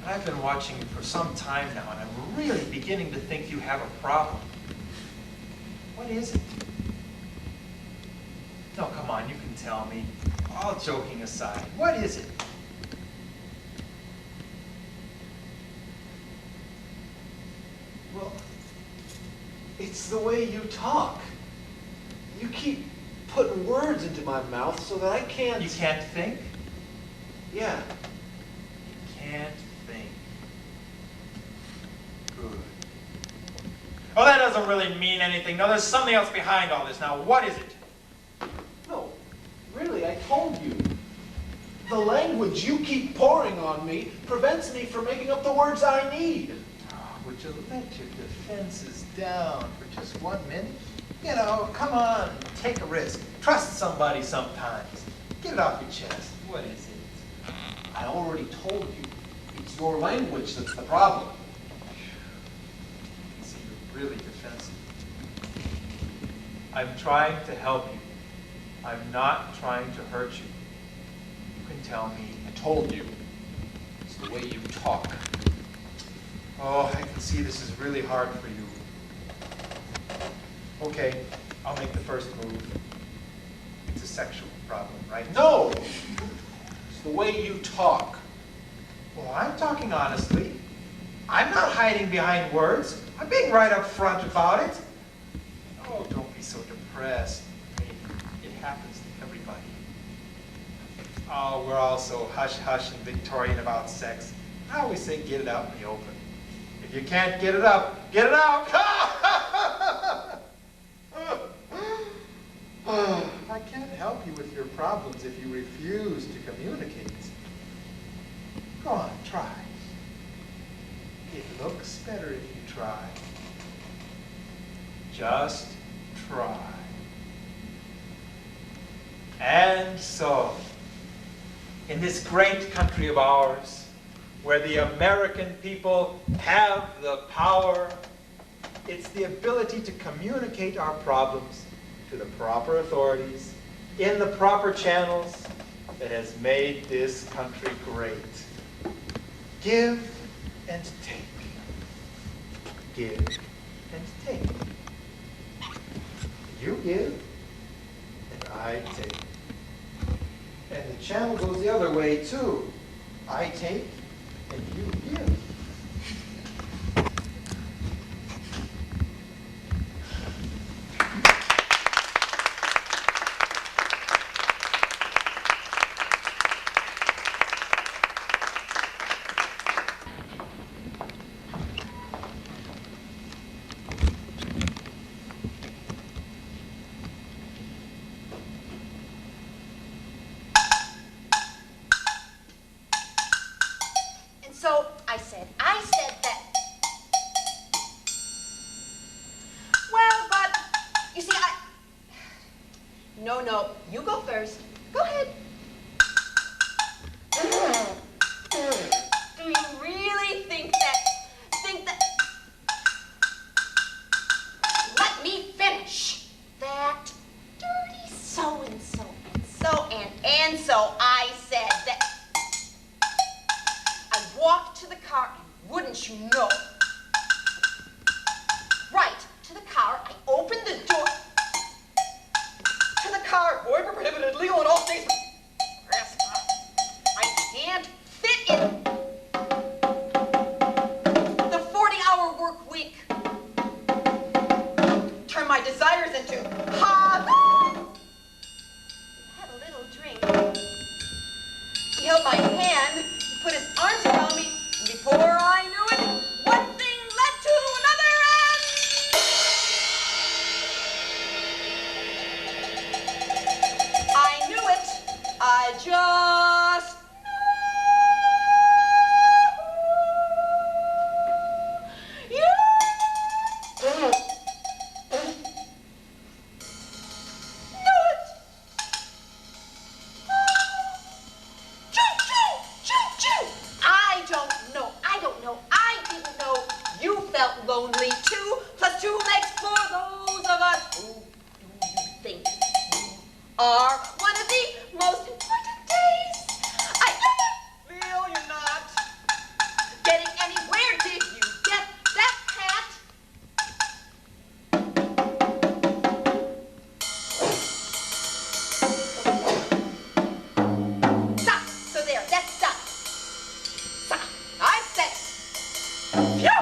I've been watching you for some time now, and I'm really beginning to think you have a problem. What is it? No, come on, you can tell me. All joking aside, what is it? Well, it's the way you talk. You keep putting words into my mouth so that I can't... You can't think? Yeah. You can't think. Good. Oh, that doesn't really mean anything. No, there's something else behind all this. Now, what is it? No, really, I told you. The language you keep pouring on me prevents me from making up the words I need. Oh, would you let your defenses down for just 1 minute? You know, come on, take a risk. Trust somebody sometimes. Get it off your chest. What is it? I already told you. It's your language that's the problem. See, you're really defensive. I'm trying to help you. I'm not trying to hurt you. You can tell me. I told you. It's the way you talk. Oh, I can see this is really hard for you. Okay, I'll make the first move. It's a sexual problem, right? No! It's the way you talk. Well, I'm talking honestly. I'm not hiding behind words. I'm being right up front about it. Oh, don't be so depressed. I mean, it happens to everybody. Oh, we're all so hush-hush and Victorian about sex. I always say get it out in the open. If you can't get it up, get it out! I can't help you with your problems if you refuse to communicate. Go on, try. It looks better if you try. Just try. And so, in this great country of ours, where the American people have the power, it's the ability to communicate our problems to the proper authorities in the proper channels that has made this country great. Give and take. Give and take. You give, and I take. And the channel goes the other way, too. I take, and you give. So I said that. Well, but you see, No, you go first. Go ahead. Do you really think that? Let me finish. That dirty so-and-so and so I said that. I walked to the car, and wouldn't you know? Right, to the car, I opened the door. can't fit in the 40-hour work week. Turn my desires into hobbies. Had a little drink. He held my hand, he put his arms around me, and before I knew it, one thing led to another, and I knew it. I just knew. Yeah. Lonely. 2 + 2 makes 4. Those of us who do you think are one of the most important days. I feel you're not getting anywhere. Did you get that, Pat? Stop. So there, that's stop. Stop. I said. Phew!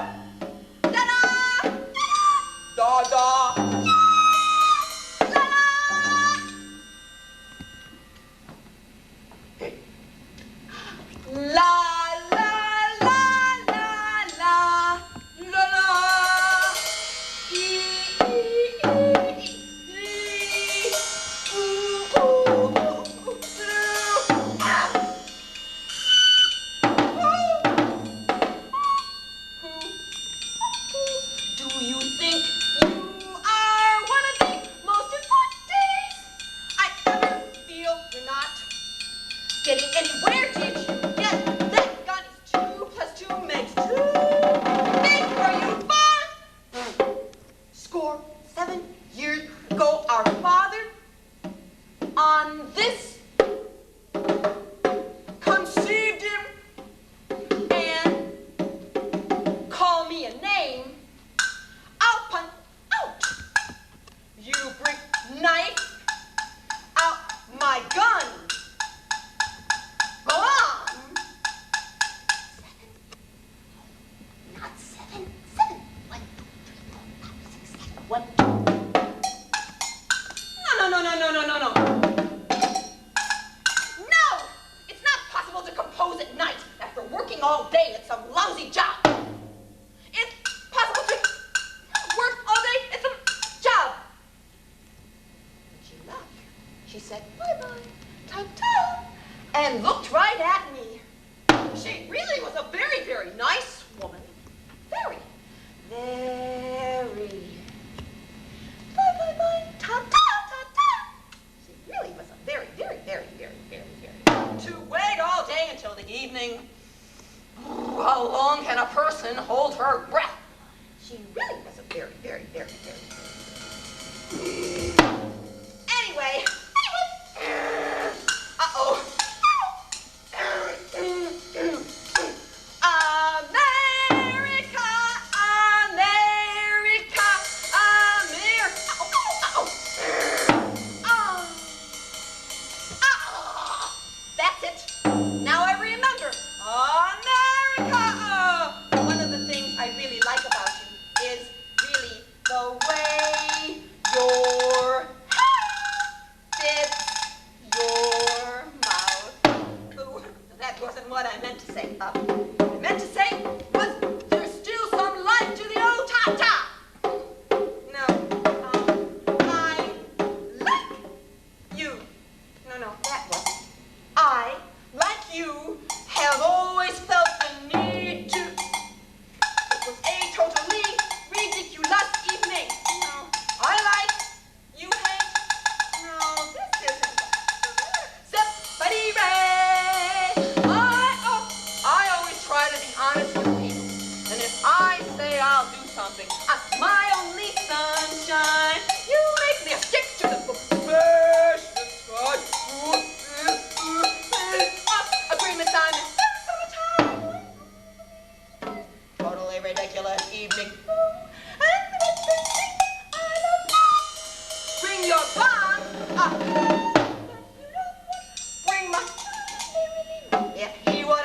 If he was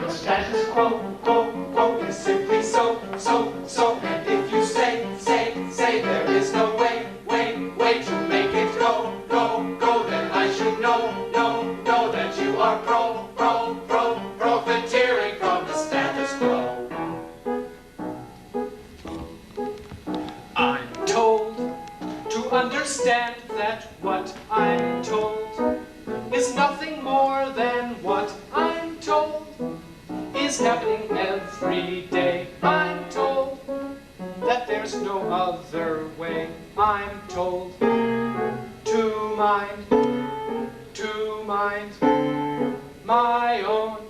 the status quo, quo is simply so, so. And if you say there is no way to make it go, then I should know that you are profiteering from the status quo. I'm told to understand that what I'm told is nothing more than what I'm told is happening every day. I'm told that there's no other way. I'm told to mind my own